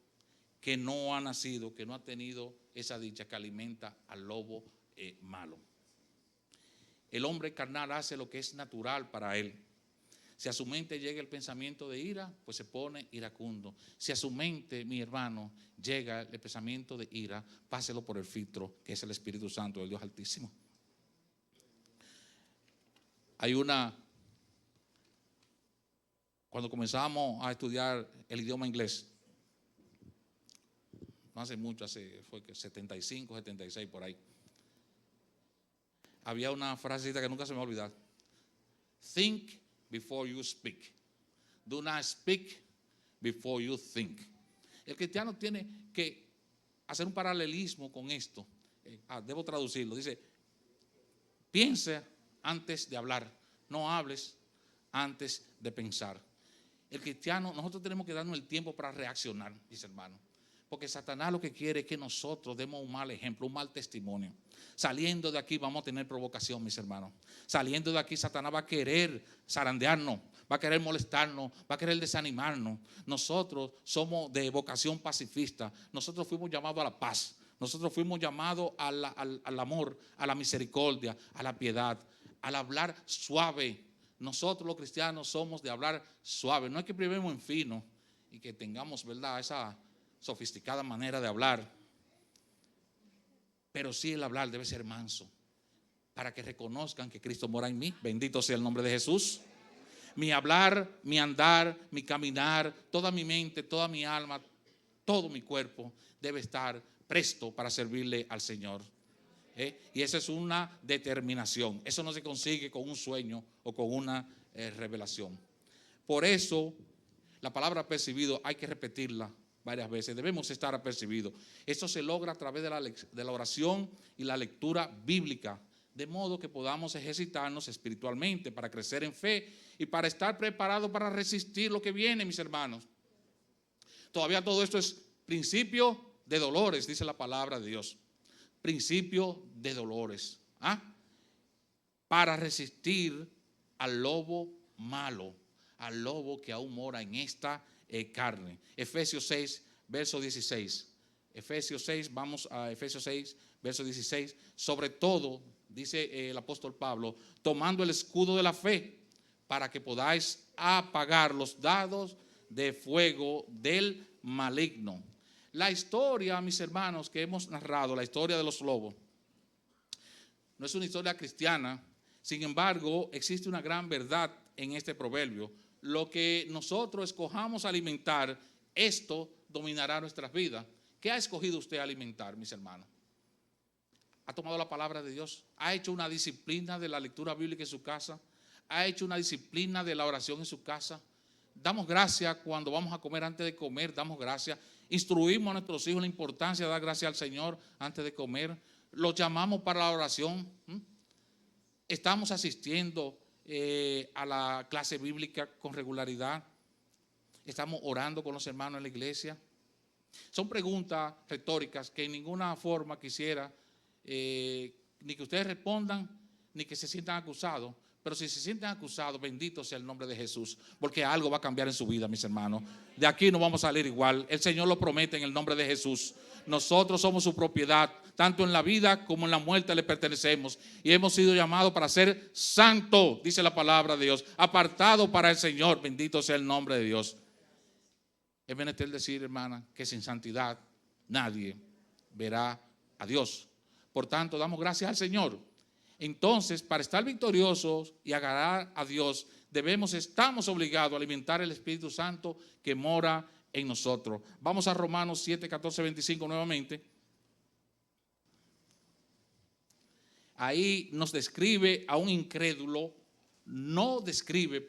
que no ha nacido, que no ha tenido esa dicha, que alimenta al lobo malo. El hombre carnal hace lo que es natural para él. Si a su mente llega el pensamiento de ira, pues se pone iracundo. Si a su mente, mi hermano, llega el pensamiento de ira, páselo por el filtro, que es el Espíritu Santo del Dios Altísimo. Cuando comenzamos a estudiar el idioma inglés, no hace mucho, fue 75, 76 por ahí, había una frasecita que nunca se me va a olvidar. Think before you speak. Do not speak before you think. El cristiano tiene que hacer un paralelismo con esto. Debo traducirlo. Dice: piensa antes de hablar, no hables antes de pensar. El cristiano, nosotros tenemos que darnos el tiempo para reaccionar, mis hermanos. Porque Satanás lo que quiere es que nosotros demos un mal ejemplo, un mal testimonio. Saliendo de aquí vamos a tener provocación, mis hermanos. Saliendo de aquí Satanás va a querer zarandearnos, va a querer molestarnos, va a querer desanimarnos. Nosotros somos de vocación pacifista. Nosotros fuimos llamados a la paz. Nosotros fuimos llamados al amor, a la misericordia, a la piedad, al hablar suave. Nosotros los cristianos somos de hablar suave. No es que privemos en fino y que tengamos, ¿verdad?, esa sofisticada manera de hablar, pero sí el hablar debe ser manso, para que reconozcan que Cristo mora en mí. Bendito sea el nombre de Jesús. Mi hablar, mi andar, mi caminar, toda mi mente, toda mi alma, todo mi cuerpo debe estar presto para servirle al Señor. Y esa es una determinación. Eso no se consigue con un sueño o con una revelación. Por eso la palabra percibido hay que repetirla varias veces. Debemos estar apercibidos. Esto se logra a través de la oración y la lectura bíblica, de modo que podamos ejercitarnos espiritualmente para crecer en fe y para estar preparados para resistir lo que viene, mis hermanos. Todavía todo esto es principio de dolores, dice la palabra de Dios. Principio de dolores. Para resistir al lobo malo, al lobo que aún mora en esta carne. Efesios 6, verso 16. Efesios 6, vamos a Efesios 6, verso 16. Sobre todo, dice el apóstol Pablo, tomando el escudo de la fe para que podáis apagar los dardos de fuego del maligno. La historia, mis hermanos, que hemos narrado, la historia de los lobos, no es una historia cristiana. Sin embargo, existe una gran verdad en este proverbio. Lo que nosotros escojamos alimentar, esto dominará nuestras vidas. ¿Qué ha escogido usted alimentar, mis hermanos? ¿Ha tomado la palabra de Dios? ¿Ha hecho una disciplina de la lectura bíblica en su casa? ¿Ha hecho una disciplina de la oración en su casa? Damos gracias cuando vamos a comer, antes de comer, damos gracias. Instruimos a nuestros hijos la importancia de dar gracias al Señor antes de comer. Los llamamos para la oración. Estamos asistiendo a la clase bíblica con regularidad. Estamos orando con los hermanos en la iglesia. Son preguntas retóricas que en ninguna forma quisiera ni que ustedes respondan, ni que se sientan acusados. Pero si se sienten acusados, bendito sea el nombre de Jesús, porque algo va a cambiar en su vida, mis hermanos. De aquí no vamos a salir igual. El Señor lo promete en el nombre de Jesús. Nosotros somos su propiedad, tanto en la vida como en la muerte le pertenecemos. Y hemos sido llamados para ser santos, dice la palabra de Dios, apartado para el Señor. Bendito sea el nombre de Dios. Es menester decir, hermana, que sin santidad nadie verá a Dios. Por tanto, damos gracias al Señor. Entonces, para estar victoriosos y agradar a Dios, estamos obligados a alimentar el Espíritu Santo que mora en nosotros. Vamos a Romanos 7, 14, 25 nuevamente. Ahí nos describe a un incrédulo, no describe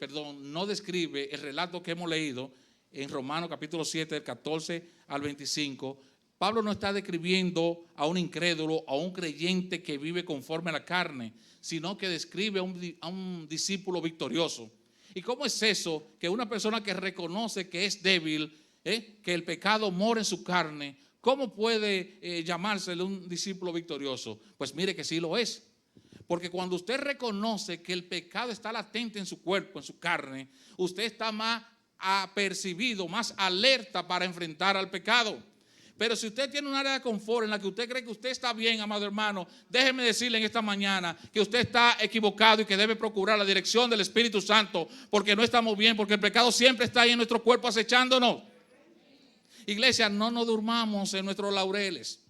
el relato que hemos leído en Romanos capítulo 7, del 14 al 25. Pablo no está describiendo a un incrédulo, a un creyente que vive conforme a la carne, sino que describe a un discípulo victorioso. ¿Y cómo es eso? Que una persona que reconoce que es débil, que el pecado mora en su carne, ¿cómo puede llamársele un discípulo victorioso? Pues mire que sí lo es. Porque cuando usted reconoce que el pecado está latente en su cuerpo, en su carne, usted está más apercibido, más alerta para enfrentar al pecado. Pero si usted tiene un área de confort en la que usted cree que usted está bien, amado hermano, déjeme decirle en esta mañana que usted está equivocado y que debe procurar la dirección del Espíritu Santo, porque no estamos bien, porque el pecado siempre está ahí en nuestro cuerpo acechándonos. Iglesia, no nos durmamos en nuestros laureles.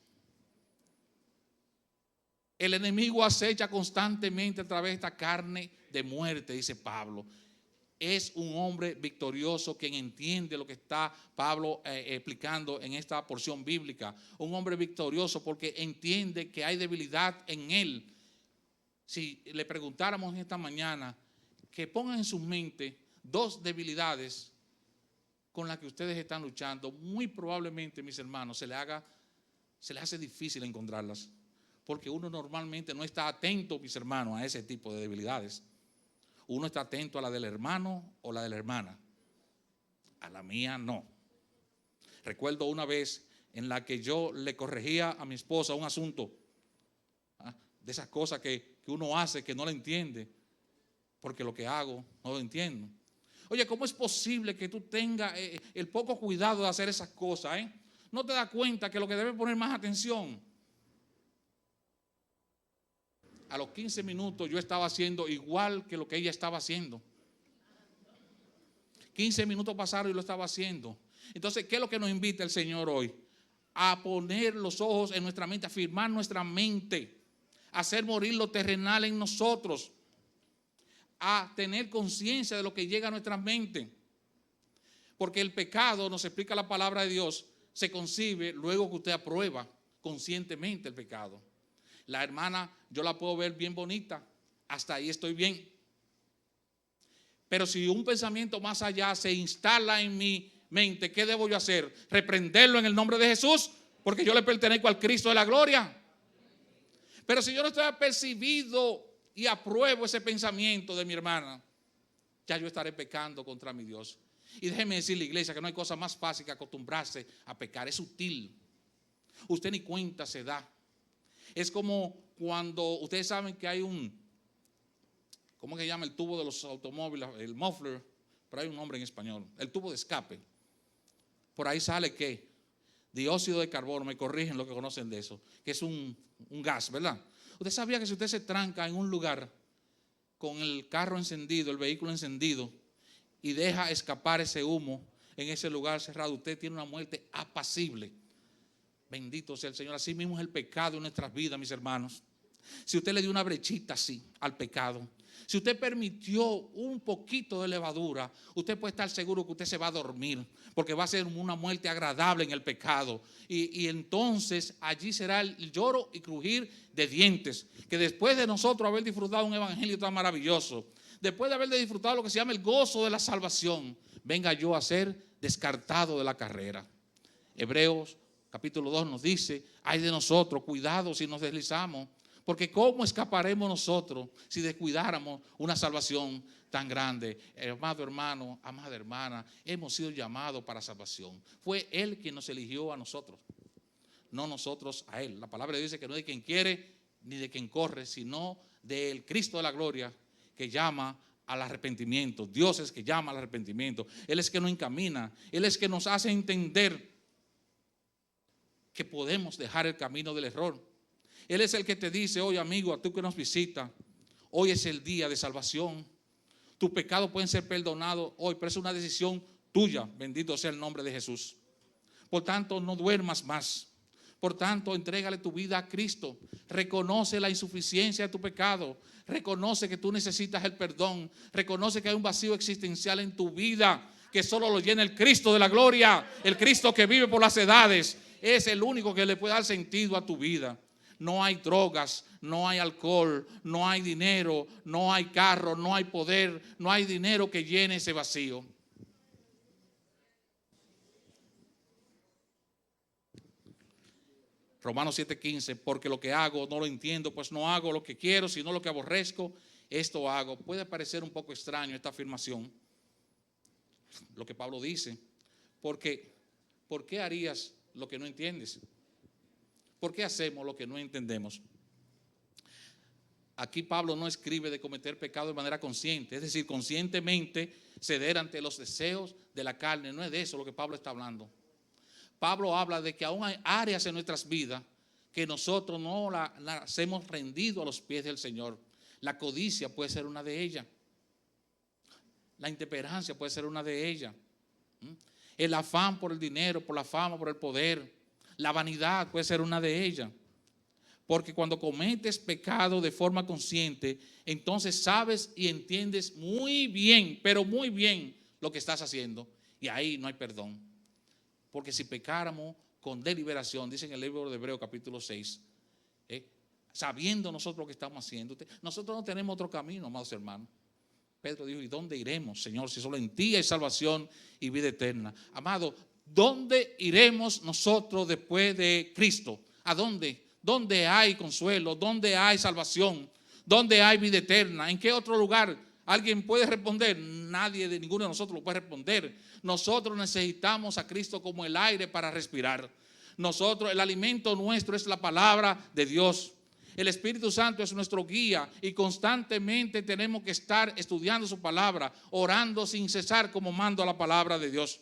El enemigo acecha constantemente a través de esta carne de muerte, dice Pablo. Es un hombre victorioso quien entiende lo que está Pablo explicando en esta porción bíblica. Un hombre victorioso porque entiende que hay debilidad en él. Si le preguntáramos en esta mañana que pongan en su mente dos debilidades con las que ustedes están luchando, muy probablemente, mis hermanos, se les hace difícil encontrarlas. Porque uno normalmente no está atento, mis hermanos, a ese tipo de debilidades. Uno está atento a la del hermano o la de la hermana. A la mía no. Recuerdo una vez en la que yo le corregía a mi esposa un asunto, de esas cosas que uno hace que no le entiende, porque lo que hago no lo entiendo. Oye, ¿cómo es posible que tú tengas el poco cuidado de hacer esas cosas? ¿No te das cuenta que lo que debe poner más atención? A los 15 minutos yo estaba haciendo igual que lo que ella estaba haciendo. 15 minutos pasaron y lo estaba haciendo. Entonces, ¿qué es lo que nos invita el Señor hoy? A poner los ojos en nuestra mente, a firmar nuestra mente, a hacer morir lo terrenal en nosotros, a tener conciencia de lo que llega a nuestra mente. Porque el pecado, nos explica la palabra de Dios, se concibe luego que usted aprueba conscientemente el pecado. La hermana, yo la puedo ver bien bonita, hasta ahí estoy bien. Pero si un pensamiento más allá se instala en mi mente, ¿qué debo yo hacer? Reprenderlo en el nombre de Jesús, porque yo le pertenezco al Cristo de la gloria. Pero si yo no estoy apercibido y apruebo ese pensamiento de mi hermana, ya yo estaré pecando contra mi Dios. Y déjeme decirle, iglesia, que no hay cosa más fácil que acostumbrarse a pecar. Es sutil. Usted ni cuenta se da. Es como cuando ustedes saben que hay ¿cómo se llama el tubo de los automóviles? El muffler, pero hay un nombre en español. El tubo de escape. Por ahí sale ¿qué? Dióxido de carbono, me corrigen los que conocen de eso, que es un gas, ¿verdad? Usted sabía que si usted se tranca en un lugar con el carro encendido, el vehículo encendido, y deja escapar ese humo en ese lugar cerrado, usted tiene una muerte apacible. Bendito sea el Señor. Así mismo es el pecado en nuestras vidas, mis hermanos. Si usted le dio una brechita así al pecado, si usted permitió un poquito de levadura, usted puede estar seguro que usted se va a dormir, porque va a ser una muerte agradable en el pecado. Y entonces allí será el lloro y crujir de dientes, que después de nosotros haber disfrutado un evangelio tan maravilloso, después de haber disfrutado lo que se llama el gozo de la salvación, venga yo a ser descartado de la carrera. Hebreos capítulo 2 nos dice: ay de nosotros, cuidado si nos deslizamos, porque ¿cómo escaparemos nosotros si descuidáramos una salvación tan grande? Amado hermano, amada hermana, hemos sido llamados para salvación. Fue Él quien nos eligió a nosotros, no nosotros a Él. La palabra dice que no es de quien quiere ni de quien corre, sino del Cristo de la gloria, que llama al arrepentimiento. Dios es que llama al arrepentimiento. Él es que nos encamina. Él es que nos hace entender que podemos dejar el camino del error. Él es el que te dice: oye amigo, a tú que nos visita, hoy es el día de salvación. Tus pecados pueden ser perdonados hoy, pero es una decisión tuya. Bendito sea el nombre de Jesús. Por tanto, no duermas más. Por tanto, entrégale tu vida a Cristo. Reconoce la insuficiencia de tu pecado. Reconoce que tú necesitas el perdón. Reconoce que hay un vacío existencial en tu vida que solo lo llena el Cristo de la gloria. El Cristo que vive por las edades. Es el único que le puede dar sentido a tu vida. No hay drogas, no hay alcohol, no hay dinero, no hay carro, no hay poder, no hay dinero que llene ese vacío. Romanos 7:15, porque lo que hago no lo entiendo, pues no hago lo que quiero, sino lo que aborrezco, esto hago. Puede parecer un poco extraño esta afirmación, lo que Pablo dice, porque ¿por qué harías lo que no entiendes? ¿Por qué hacemos lo que no entendemos? Aquí Pablo no escribe de cometer pecado de manera consciente, es decir, conscientemente ceder ante los deseos de la carne. No es de eso lo que Pablo está hablando. Pablo habla de que aún hay áreas en nuestras vidas que nosotros no las hemos rendido a los pies del Señor. La codicia puede ser una de ellas. La intemperancia puede ser una de ellas. El afán por el dinero, por la fama, por el poder. La vanidad puede ser una de ellas. Porque cuando cometes pecado de forma consciente, entonces sabes y entiendes muy bien, pero muy bien lo que estás haciendo. Y ahí no hay perdón. Porque si pecáramos con deliberación, dice en el libro de Hebreos capítulo 6, sabiendo nosotros lo que estamos haciendo, nosotros no tenemos otro camino, amados hermanos. Pedro dijo: ¿y dónde iremos, Señor, si solo en ti hay salvación y vida eterna? Amado, ¿dónde iremos nosotros después de Cristo? ¿A dónde? ¿Dónde hay consuelo? ¿Dónde hay salvación? ¿Dónde hay vida eterna? ¿En qué otro lugar? ¿Alguien puede responder? Nadie, de ninguno de nosotros lo puede responder. Nosotros necesitamos a Cristo como el aire para respirar. Nosotros, el alimento nuestro es la palabra de Dios. El Espíritu Santo es nuestro guía y constantemente tenemos que estar estudiando su palabra, orando sin cesar como manda la palabra de Dios.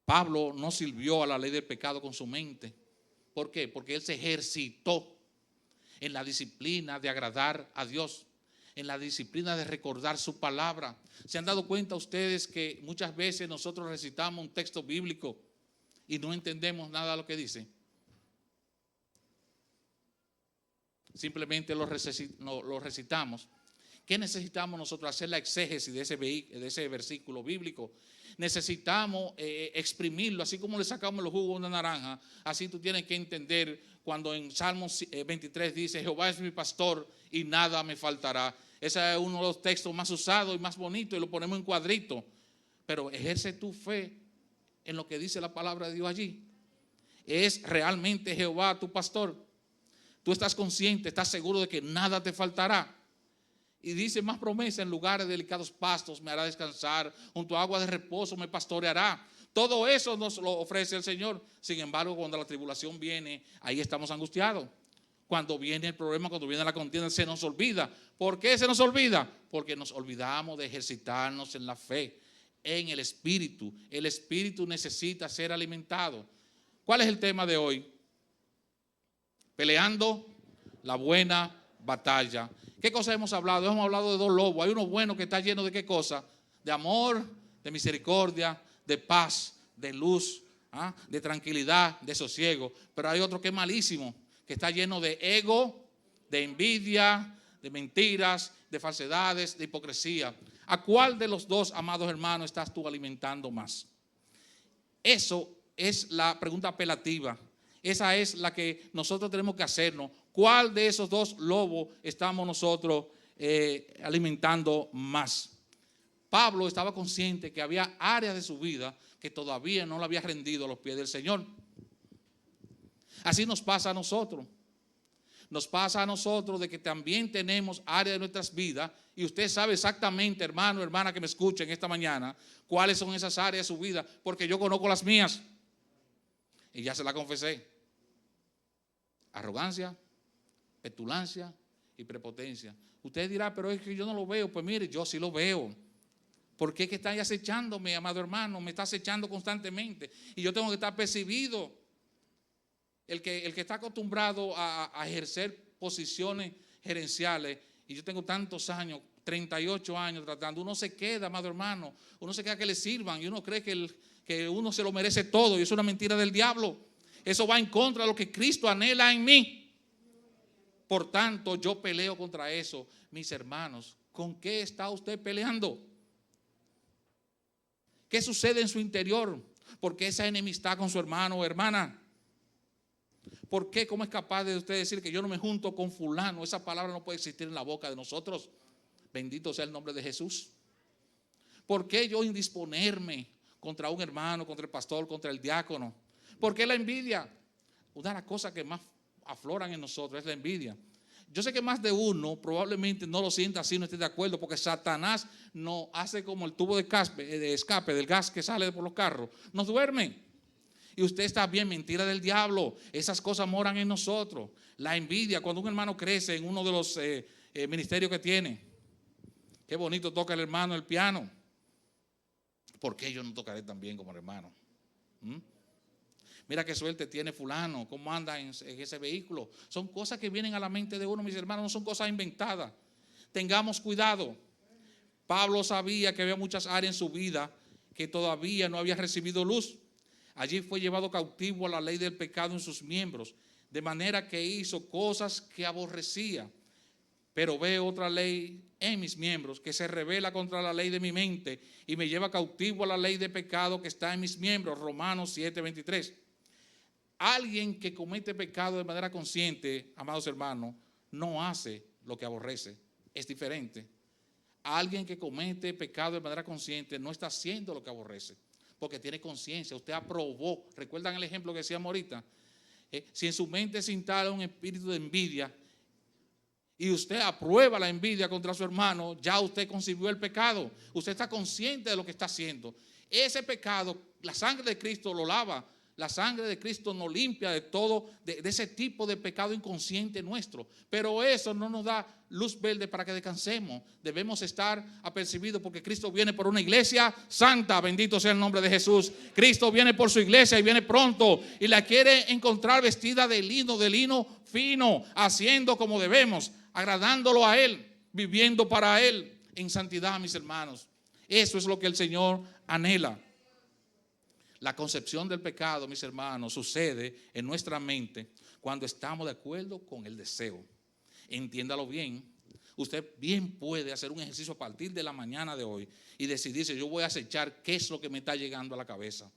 Pablo no sirvió a la ley del pecado con su mente. ¿Por qué? Porque él se ejercitó en la disciplina de agradar a Dios, en la disciplina de recordar su palabra. ¿Se han dado cuenta ustedes que muchas veces nosotros recitamos un texto bíblico y no entendemos nada de lo que dice? Simplemente lo recitamos. ¿Qué necesitamos nosotros? Hacer la exégesis de ese versículo bíblico. Necesitamos exprimirlo, así como le sacamos los jugos de una naranja. Así tú tienes que entender cuando en Salmos 23 dice: Jehová es mi pastor y nada me faltará. Ese es uno de los textos más usados y más bonitos, y lo ponemos en cuadrito. Pero ejerce tu fe en lo que dice la palabra de Dios allí. ¿Es realmente Jehová tu pastor? Tú estás consciente, estás seguro de que nada te faltará. Y dice más promesa: en lugares de delicados pastos me hará descansar, junto a agua de reposo me pastoreará. Todo eso nos lo ofrece el Señor. Sin embargo, cuando la tribulación viene, ahí estamos angustiados. Cuando viene el problema, cuando viene la contienda, se nos olvida. ¿Por qué se nos olvida? Porque nos olvidamos de ejercitarnos en la fe, en el Espíritu. El Espíritu necesita ser alimentado. ¿Cuál es el tema de hoy? Peleando la buena batalla. ¿Qué cosas hemos hablado? Hemos hablado de dos lobos. Hay uno bueno que está lleno de ¿qué cosa? De amor, de misericordia, de paz, de luz, de tranquilidad, de sosiego. Pero hay otro que es malísimo, que está lleno de ego, de envidia, de mentiras, de falsedades, de hipocresía. ¿A cuál de los dos, amados hermanos, estás tú alimentando más? Eso es la pregunta apelativa. Esa es la que nosotros tenemos que hacernos. ¿Cuál de esos dos lobos estamos nosotros alimentando más? Pablo estaba consciente que había áreas de su vida que todavía no le había rendido a los pies del Señor. Así nos pasa a nosotros. Nos pasa a nosotros de que también tenemos áreas de nuestras vidas, y usted sabe exactamente, hermano, hermana que me escuchen esta mañana, cuáles son esas áreas de su vida, porque yo conozco las mías y ya se las confesé. Arrogancia, petulancia y prepotencia. Usted dirá, pero es que yo no lo veo. Pues mire, yo sí lo veo. ¿Por qué que está acechándome, amado hermano? Me está acechando constantemente y yo tengo que estar percibido. El que está acostumbrado a ejercer posiciones gerenciales, y yo tengo tantos años, 38 años tratando, uno se queda, amado hermano, uno se queda que le sirvan y uno cree que uno se lo merece todo, y eso es una mentira del diablo. Eso va en contra de lo que Cristo anhela en mí. Por tanto, yo peleo contra eso. Mis hermanos, ¿con qué está usted peleando? ¿Qué sucede en su interior? ¿Por qué esa enemistad con su hermano o hermana? ¿Por qué? ¿Cómo es capaz de usted decir que yo no me junto con fulano? Esa palabra no puede existir en la boca de nosotros. Bendito sea el nombre de Jesús. ¿Por qué yo indisponerme contra un hermano, contra el pastor, contra el diácono? ¿Por qué la envidia? Una de las cosas que más afloran en nosotros es la envidia. Yo sé que más de uno probablemente no lo sienta así, no esté de acuerdo, porque Satanás nos hace como el tubo de escape del gas que sale por los carros. Nos duerme. Y usted está bien, mentira del diablo. Esas cosas moran en nosotros. La envidia, cuando un hermano crece en uno de los ministerios que tiene. Qué bonito toca el hermano el piano. ¿Por qué yo no tocaré tan bien como el hermano? Mira qué suerte tiene fulano, cómo anda en ese vehículo. Son cosas que vienen a la mente de uno, mis hermanos, no son cosas inventadas. Tengamos cuidado. Pablo sabía que había muchas áreas en su vida que todavía no había recibido luz. Allí fue llevado cautivo a la ley del pecado en sus miembros, de manera que hizo cosas que aborrecía. Pero veo otra ley en mis miembros que se rebela contra la ley de mi mente y me lleva cautivo a la ley de pecado que está en mis miembros. Romanos 7:23. Alguien que comete pecado de manera consciente, amados hermanos, no hace lo que aborrece. Es diferente. Alguien que comete pecado de manera consciente no está haciendo lo que aborrece, porque tiene conciencia. Usted aprobó. ¿Recuerdan el ejemplo que decíamos ahorita? Si en su mente se instala un espíritu de envidia y usted aprueba la envidia contra su hermano, ya usted concibió el pecado. Usted está consciente de lo que está haciendo. Ese pecado, la sangre de Cristo lo lava. La sangre de Cristo nos limpia de todo, de ese tipo de pecado inconsciente nuestro. Pero eso no nos da luz verde para que descansemos. Debemos estar apercibidos porque Cristo viene por una iglesia santa. Bendito sea el nombre de Jesús. Cristo viene por su iglesia y viene pronto. Y la quiere encontrar vestida de lino fino, haciendo como debemos, agradándolo a Él, viviendo para Él en santidad, mis hermanos. Eso es lo que el Señor anhela. La concepción del pecado, mis hermanos, sucede en nuestra mente cuando estamos de acuerdo con el deseo. Entiéndalo bien. Usted bien puede hacer un ejercicio a partir de la mañana de hoy y decidirse, yo voy a acechar qué es lo que me está llegando a la cabeza.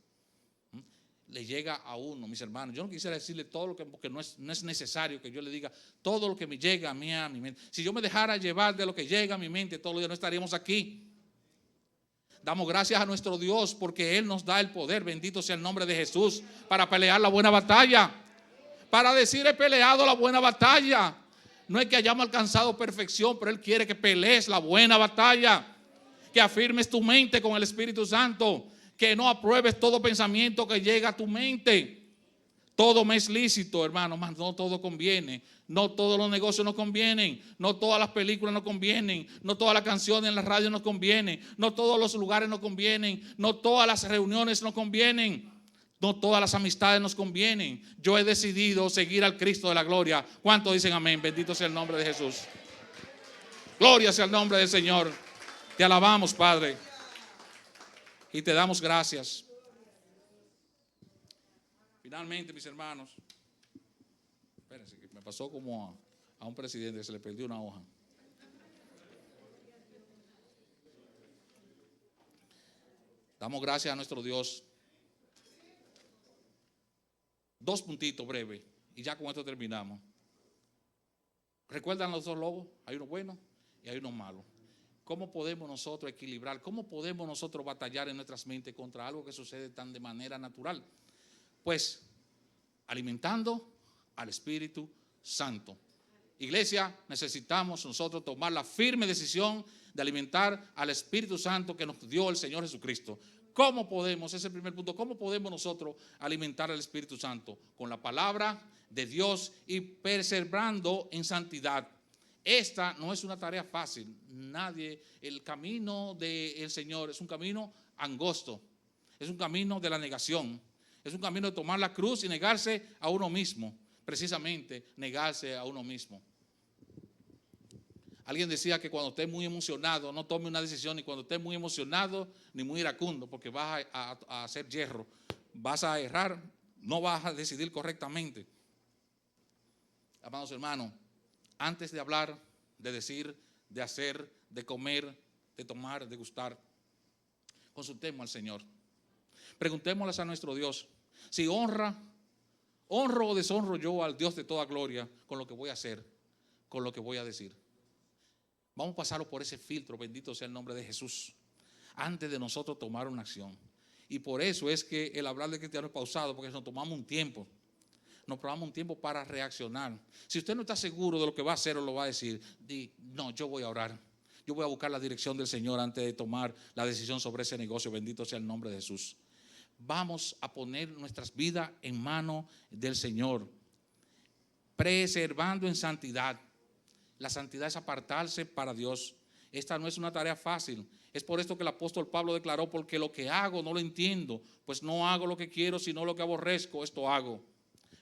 Le llega a uno, mis hermanos. Yo no quisiera decirle todo lo que, porque no es necesario que yo le diga todo lo que me llega a mi mente. Si yo me dejara llevar de lo que llega a mi mente todos los días, no estaríamos aquí. Damos gracias a nuestro Dios porque Él nos da el poder, bendito sea el nombre de Jesús, para pelear la buena batalla. Para decir, he peleado la buena batalla. No es que hayamos alcanzado perfección, pero Él quiere que pelees la buena batalla. Que afirmes tu mente con el Espíritu Santo. Que no apruebes todo pensamiento que llega a tu mente. Todo me es lícito, hermano, mas no todo conviene. No todos los negocios nos convienen. No todas las películas nos convienen. No todas las canciones en la radio nos convienen. No todos los lugares nos convienen. No todas las reuniones nos convienen. No todas las amistades nos convienen. Yo he decidido seguir al Cristo de la gloria. ¿Cuántos dicen amén? Bendito sea el nombre de Jesús. Gloria sea el nombre del Señor. Te alabamos, Padre, y te damos gracias. Finalmente, mis hermanos, espérense, que me pasó como a un presidente que se le perdió una hoja. Damos gracias a nuestro Dios. 2 puntitos breves y ya con esto terminamos. ¿Recuerdan los 2 lobos? Hay uno bueno y hay uno malo. ¿Cómo podemos nosotros equilibrar? ¿Cómo podemos nosotros batallar en nuestras mentes contra algo que sucede tan de manera natural? Pues alimentando al Espíritu Santo. Iglesia, necesitamos nosotros tomar la firme decisión de alimentar al Espíritu Santo que nos dio el Señor Jesucristo. ¿Cómo podemos? Ese es el primer punto. ¿Cómo podemos nosotros alimentar al Espíritu Santo? Con la palabra de Dios y perseverando en santidad. Esta no es una tarea fácil. El camino del Señor es un camino angosto. Es un camino de la negación. Es un camino de tomar la cruz y negarse a uno mismo. Precisamente, negarse a uno mismo. Alguien decía que cuando esté muy emocionado, no tome una decisión, ni cuando esté muy emocionado, ni muy iracundo, porque vas a hacer hierro, vas a errar, no vas a decidir correctamente. Amados hermanos, antes de hablar, de decir, de hacer, de comer, de tomar, de gustar, consultemos al Señor. Preguntémosles a nuestro Dios, si honro o deshonro yo al Dios de toda gloria con lo que voy a hacer, con lo que voy a decir. Vamos a pasarlo por ese filtro, bendito sea el nombre de Jesús, antes de nosotros tomar una acción. Y por eso es que el hablar de cristiano es pausado, porque nos tomamos un tiempo. Nos tomamos un tiempo para reaccionar. Si usted no está seguro de lo que va a hacer o lo va a decir, no, yo voy a orar. Yo voy a buscar la dirección del Señor antes de tomar la decisión sobre ese negocio. Bendito sea el nombre de Jesús. Vamos a poner nuestras vidas en manos del Señor, preservando en santidad. La santidad es apartarse para Dios. Esta no es una tarea fácil. Es por esto que el apóstol Pablo declaró, porque lo que hago no lo entiendo, pues no hago lo que quiero, sino lo que aborrezco, esto hago.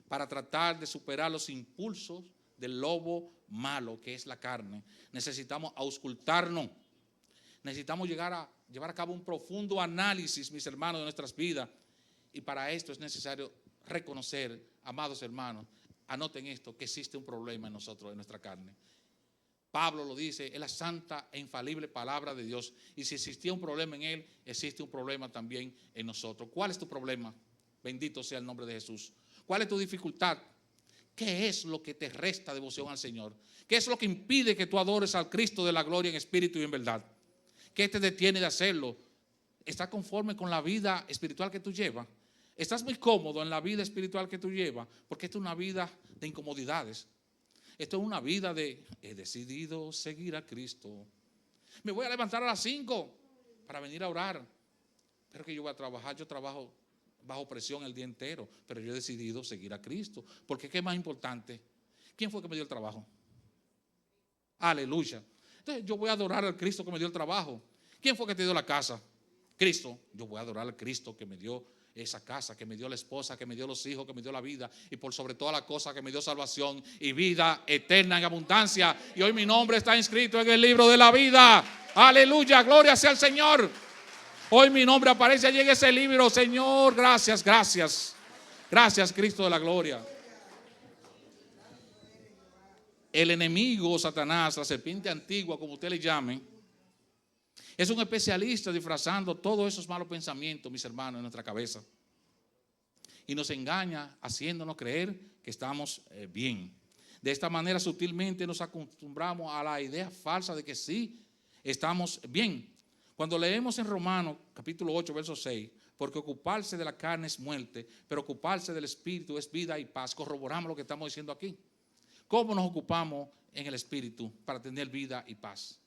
Para tratar de superar los impulsos del lobo malo, que es la carne, necesitamos auscultarnos. Necesitamos llevar a cabo un profundo análisis, mis hermanos, de nuestras vidas. Y para esto es necesario reconocer, amados hermanos, anoten esto, que existe un problema en nosotros, en nuestra carne. Pablo lo dice, es la santa e infalible palabra de Dios. Y si existía un problema en él, existe un problema también en nosotros. ¿Cuál es tu problema? Bendito sea el nombre de Jesús. ¿Cuál es tu dificultad? ¿Qué es lo que te resta devoción al Señor? ¿Qué es lo que impide que tú adores al Cristo de la gloria en espíritu y en verdad? ¿Qué te detiene de hacerlo? ¿Estás conforme con la vida espiritual que tú llevas? ¿Estás muy cómodo en la vida espiritual que tú llevas? Porque esta es una vida de incomodidades. Esto es una vida de, he decidido seguir a Cristo. Me voy a levantar a las 5 para venir a orar. Pero que yo voy a trabajar, yo trabajo bajo presión el día entero. Pero yo he decidido seguir a Cristo. Porque ¿qué es más importante? ¿Quién fue que me dio el trabajo? Aleluya. Entonces yo voy a adorar al Cristo que me dio el trabajo. ¿Quién fue que te dio la casa? Cristo. Yo voy a adorar al Cristo que me dio esa casa, que me dio la esposa, que me dio los hijos, que me dio la vida, y por sobre todas las cosas que me dio salvación y vida eterna en abundancia. Y hoy mi nombre está inscrito en el libro de la vida. Aleluya, gloria sea al Señor. Hoy mi nombre aparece allí en ese libro. Señor, gracias, gracias. Gracias, Cristo de la gloria. El enemigo, Satanás, la serpiente antigua, como usted le llame, es un especialista disfrazando todos esos malos pensamientos, mis hermanos, en nuestra cabeza. Y nos engaña haciéndonos creer que estamos bien. De esta manera sutilmente nos acostumbramos a la idea falsa de que sí, estamos bien. Cuando leemos en Romanos capítulo 8, verso 6, porque ocuparse de la carne es muerte, pero ocuparse del espíritu es vida y paz, corroboramos lo que estamos diciendo aquí. ¿Cómo nos ocupamos en el espíritu para tener vida y paz?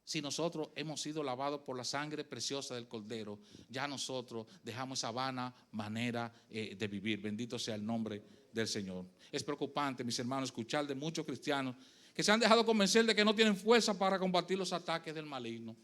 Si nosotros hemos sido lavados por la sangre preciosa del Cordero, ya nosotros dejamos esa vana manera de vivir. Bendito sea el nombre del Señor. Es preocupante, mis hermanos, escuchar de muchos cristianos que se han dejado convencer de que no tienen fuerza para combatir los ataques del maligno.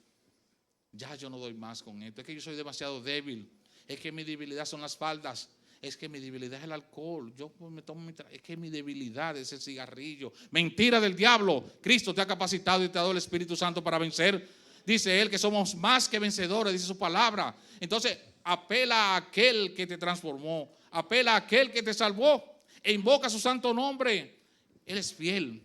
Ya yo no doy más con esto, es que yo soy demasiado débil. Es que mi debilidad son las faldas. Es que mi debilidad es el alcohol. Yo me tomo es que mi debilidad es el cigarrillo. Mentira del diablo. Cristo te ha capacitado y te ha dado el Espíritu Santo para vencer. Dice Él que somos más que vencedores, dice su palabra. Entonces, apela a aquel que te transformó. Apela a aquel que te salvó. E invoca su santo nombre. Él es fiel.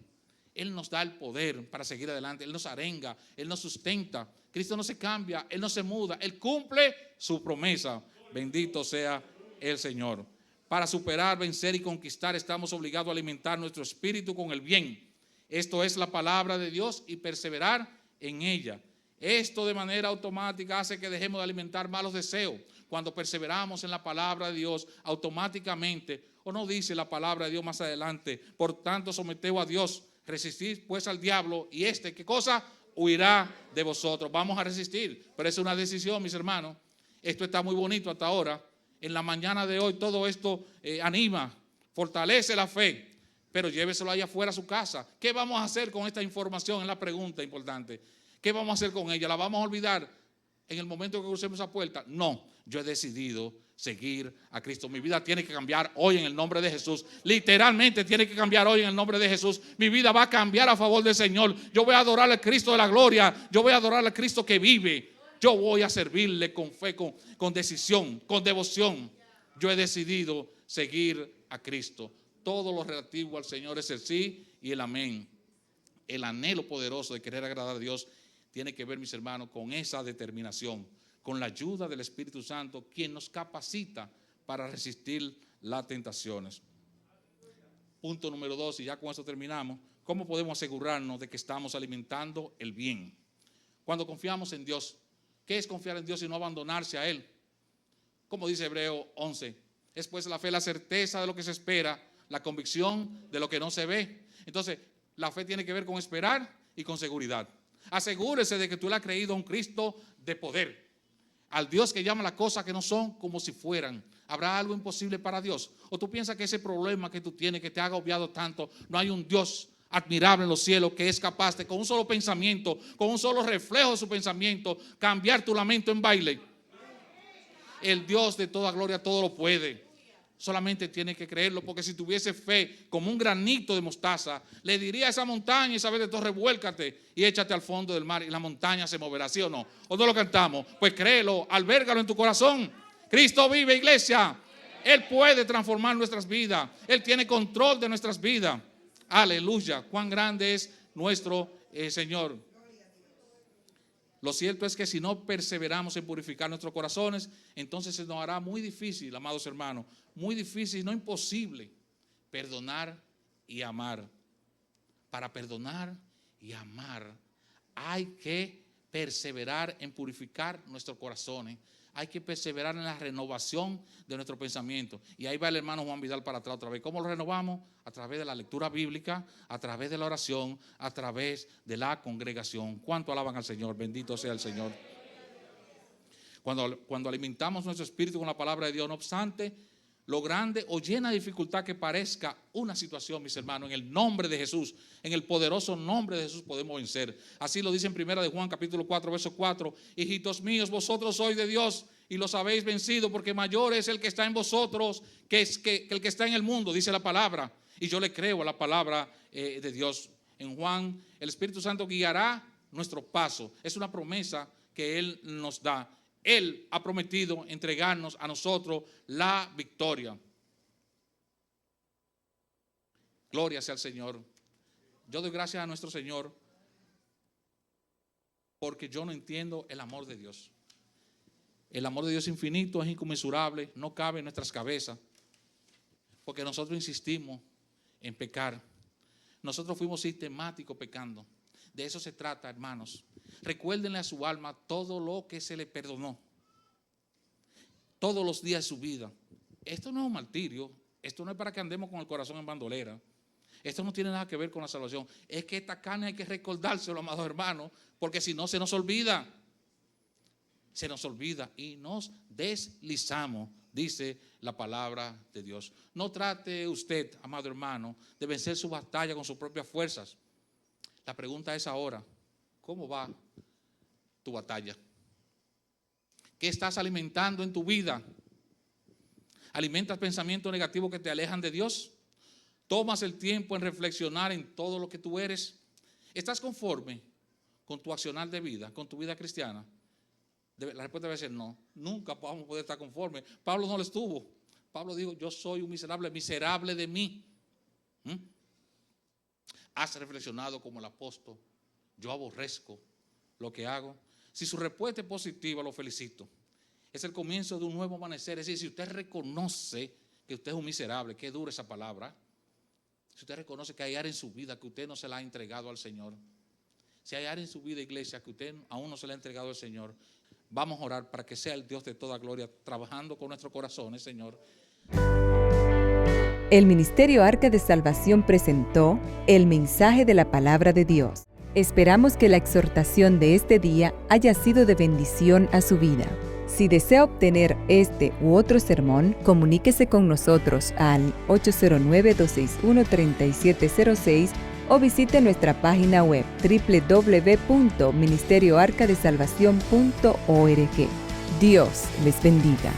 Él nos da el poder para seguir adelante. Él nos arenga, Él nos sustenta. Cristo no se cambia, Él no se muda. Él cumple su promesa. Bendito sea el Señor. Para superar, vencer y conquistar, estamos obligados a alimentar nuestro espíritu con el bien. Esto es la palabra de Dios y perseverar en ella. Esto de manera automática hace que dejemos de alimentar malos deseos. Cuando perseveramos en la palabra de Dios, automáticamente, o no dice la palabra de Dios más adelante, por tanto someteos a Dios, resistid pues al diablo y ¿qué cosa? Huirá de vosotros. Vamos a resistir, pero es una decisión, mis hermanos. Esto está muy bonito hasta ahora. En la mañana de hoy todo esto anima, fortalece la fe, pero lléveselo allá afuera a su casa. ¿Qué vamos a hacer con esta información? Es la pregunta importante. ¿Qué vamos a hacer con ella? ¿La vamos a olvidar en el momento que crucemos esa puerta? No, yo he decidido seguir a Cristo. Mi vida tiene que cambiar hoy en el nombre de Jesús. Literalmente tiene que cambiar hoy en el nombre de Jesús. Mi vida va a cambiar a favor del Señor. Yo voy a adorar al Cristo de la gloria. Yo voy a adorar al Cristo que vive. Yo voy a servirle con fe, con decisión, con devoción. Yo he decidido seguir a Cristo. Todo lo relativo al Señor es el sí y el amén. El anhelo poderoso de querer agradar a Dios tiene que ver, mis hermanos, con esa determinación, con la ayuda del Espíritu Santo, quien nos capacita para resistir las tentaciones. Punto número 2, y ya con eso terminamos. ¿Cómo podemos asegurarnos de que estamos alimentando el bien? Cuando confiamos en Dios, ¿qué es confiar en Dios y no abandonarse a Él? Como dice Hebreo 11, es pues la fe la certeza de lo que se espera, la convicción de lo que no se ve. Entonces, la fe tiene que ver con esperar y con seguridad. Asegúrese de que tú le has creído a un Cristo de poder, al Dios que llama las cosas que no son como si fueran. ¿Habrá algo imposible para Dios? ¿O tú piensas que ese problema que tú tienes, que te ha agobiado tanto, no hay un Dios admirable en los cielos que es capaz de, con un solo pensamiento, con un solo reflejo de su pensamiento, cambiar tu lamento en baile? El Dios de toda gloria todo lo puede. Solamente tiene que creerlo, porque si tuviese fe como un granito de mostaza, le diría a esa montaña, Isabel de Torres, revuélcate y échate al fondo del mar y la montaña se moverá, ¿sí o no? ¿O no lo cantamos? Pues créelo, albérgalo en tu corazón. Cristo vive, iglesia. Él puede transformar nuestras vidas. Él tiene control de nuestras vidas. Aleluya, cuán grande es nuestro Señor. Lo cierto es que si no perseveramos en purificar nuestros corazones, entonces se nos hará muy difícil, amados hermanos, muy difícil, no imposible, perdonar y amar. Para perdonar y amar hay que perseverar en purificar nuestros corazones. Hay que perseverar en la renovación de nuestro pensamiento. Y ahí va el hermano Juan Vidal para atrás otra vez. ¿Cómo lo renovamos? A través de la lectura bíblica, a través de la oración, a través de la congregación. ¿Cuánto alaban al Señor? Bendito sea el Señor. Cuando alimentamos nuestro espíritu con la palabra de Dios, no obstante, lo grande o llena de dificultad que parezca una situación, mis hermanos, en el nombre de Jesús, en el poderoso nombre de Jesús podemos vencer. Así lo dice en 1 de Juan capítulo 4, verso 4. Hijitos míos, vosotros sois de Dios y los habéis vencido, porque mayor es el que está en vosotros que el que está en el mundo, dice la palabra. Y yo le creo a la palabra de Dios. En Juan, el Espíritu Santo guiará nuestro paso. Es una promesa que Él nos da. Él ha prometido entregarnos a nosotros la victoria. Gloria sea al Señor. Yo doy gracias a nuestro Señor porque yo no entiendo el amor de Dios. El amor de Dios infinito, es inconmensurable, no cabe en nuestras cabezas, porque nosotros insistimos en pecar. Nosotros fuimos sistemáticos pecando. De eso se trata, hermanos. Recuérdenle a su alma todo lo que se le perdonó, todos los días de su vida. Esto no es un martirio, esto no es para que andemos con el corazón en bandolera. Esto no tiene nada que ver con la salvación. Es que esta carne hay que recordárselo, amados hermanos, porque si no se nos olvida. Se nos olvida y nos deslizamos, dice la palabra de Dios. No trate usted, amado hermano, de vencer su batalla con sus propias fuerzas. La pregunta es ahora, ¿cómo va tu batalla? ¿Qué estás alimentando en tu vida? ¿Alimentas pensamientos negativos que te alejan de Dios? ¿Tomas el tiempo en reflexionar en todo lo que tú eres? ¿Estás conforme con tu accionar de vida, con tu vida cristiana? La respuesta debe ser no. Nunca vamos a poder estar conformes. Pablo no lo estuvo. Pablo dijo, yo soy un miserable, miserable de mí. ¿Has reflexionado como el apóstol? Yo aborrezco lo que hago. Si su respuesta es positiva, lo felicito. Es el comienzo de un nuevo amanecer. Es decir, si usted reconoce que usted es un miserable, qué dura esa palabra. Si usted reconoce que hay área en su vida que usted no se la ha entregado al Señor. Si hay área en su vida, iglesia, que usted aún no se la ha entregado al Señor, vamos a orar para que sea el Dios de toda gloria trabajando con nuestros corazones, Señor. El Ministerio Arca de Salvación presentó el mensaje de la Palabra de Dios. Esperamos que la exhortación de este día haya sido de bendición a su vida. Si desea obtener este u otro sermón, comuníquese con nosotros al 809-261-3706 o visite nuestra página web www.ministerioarcadesalvacion.org. Dios les bendiga.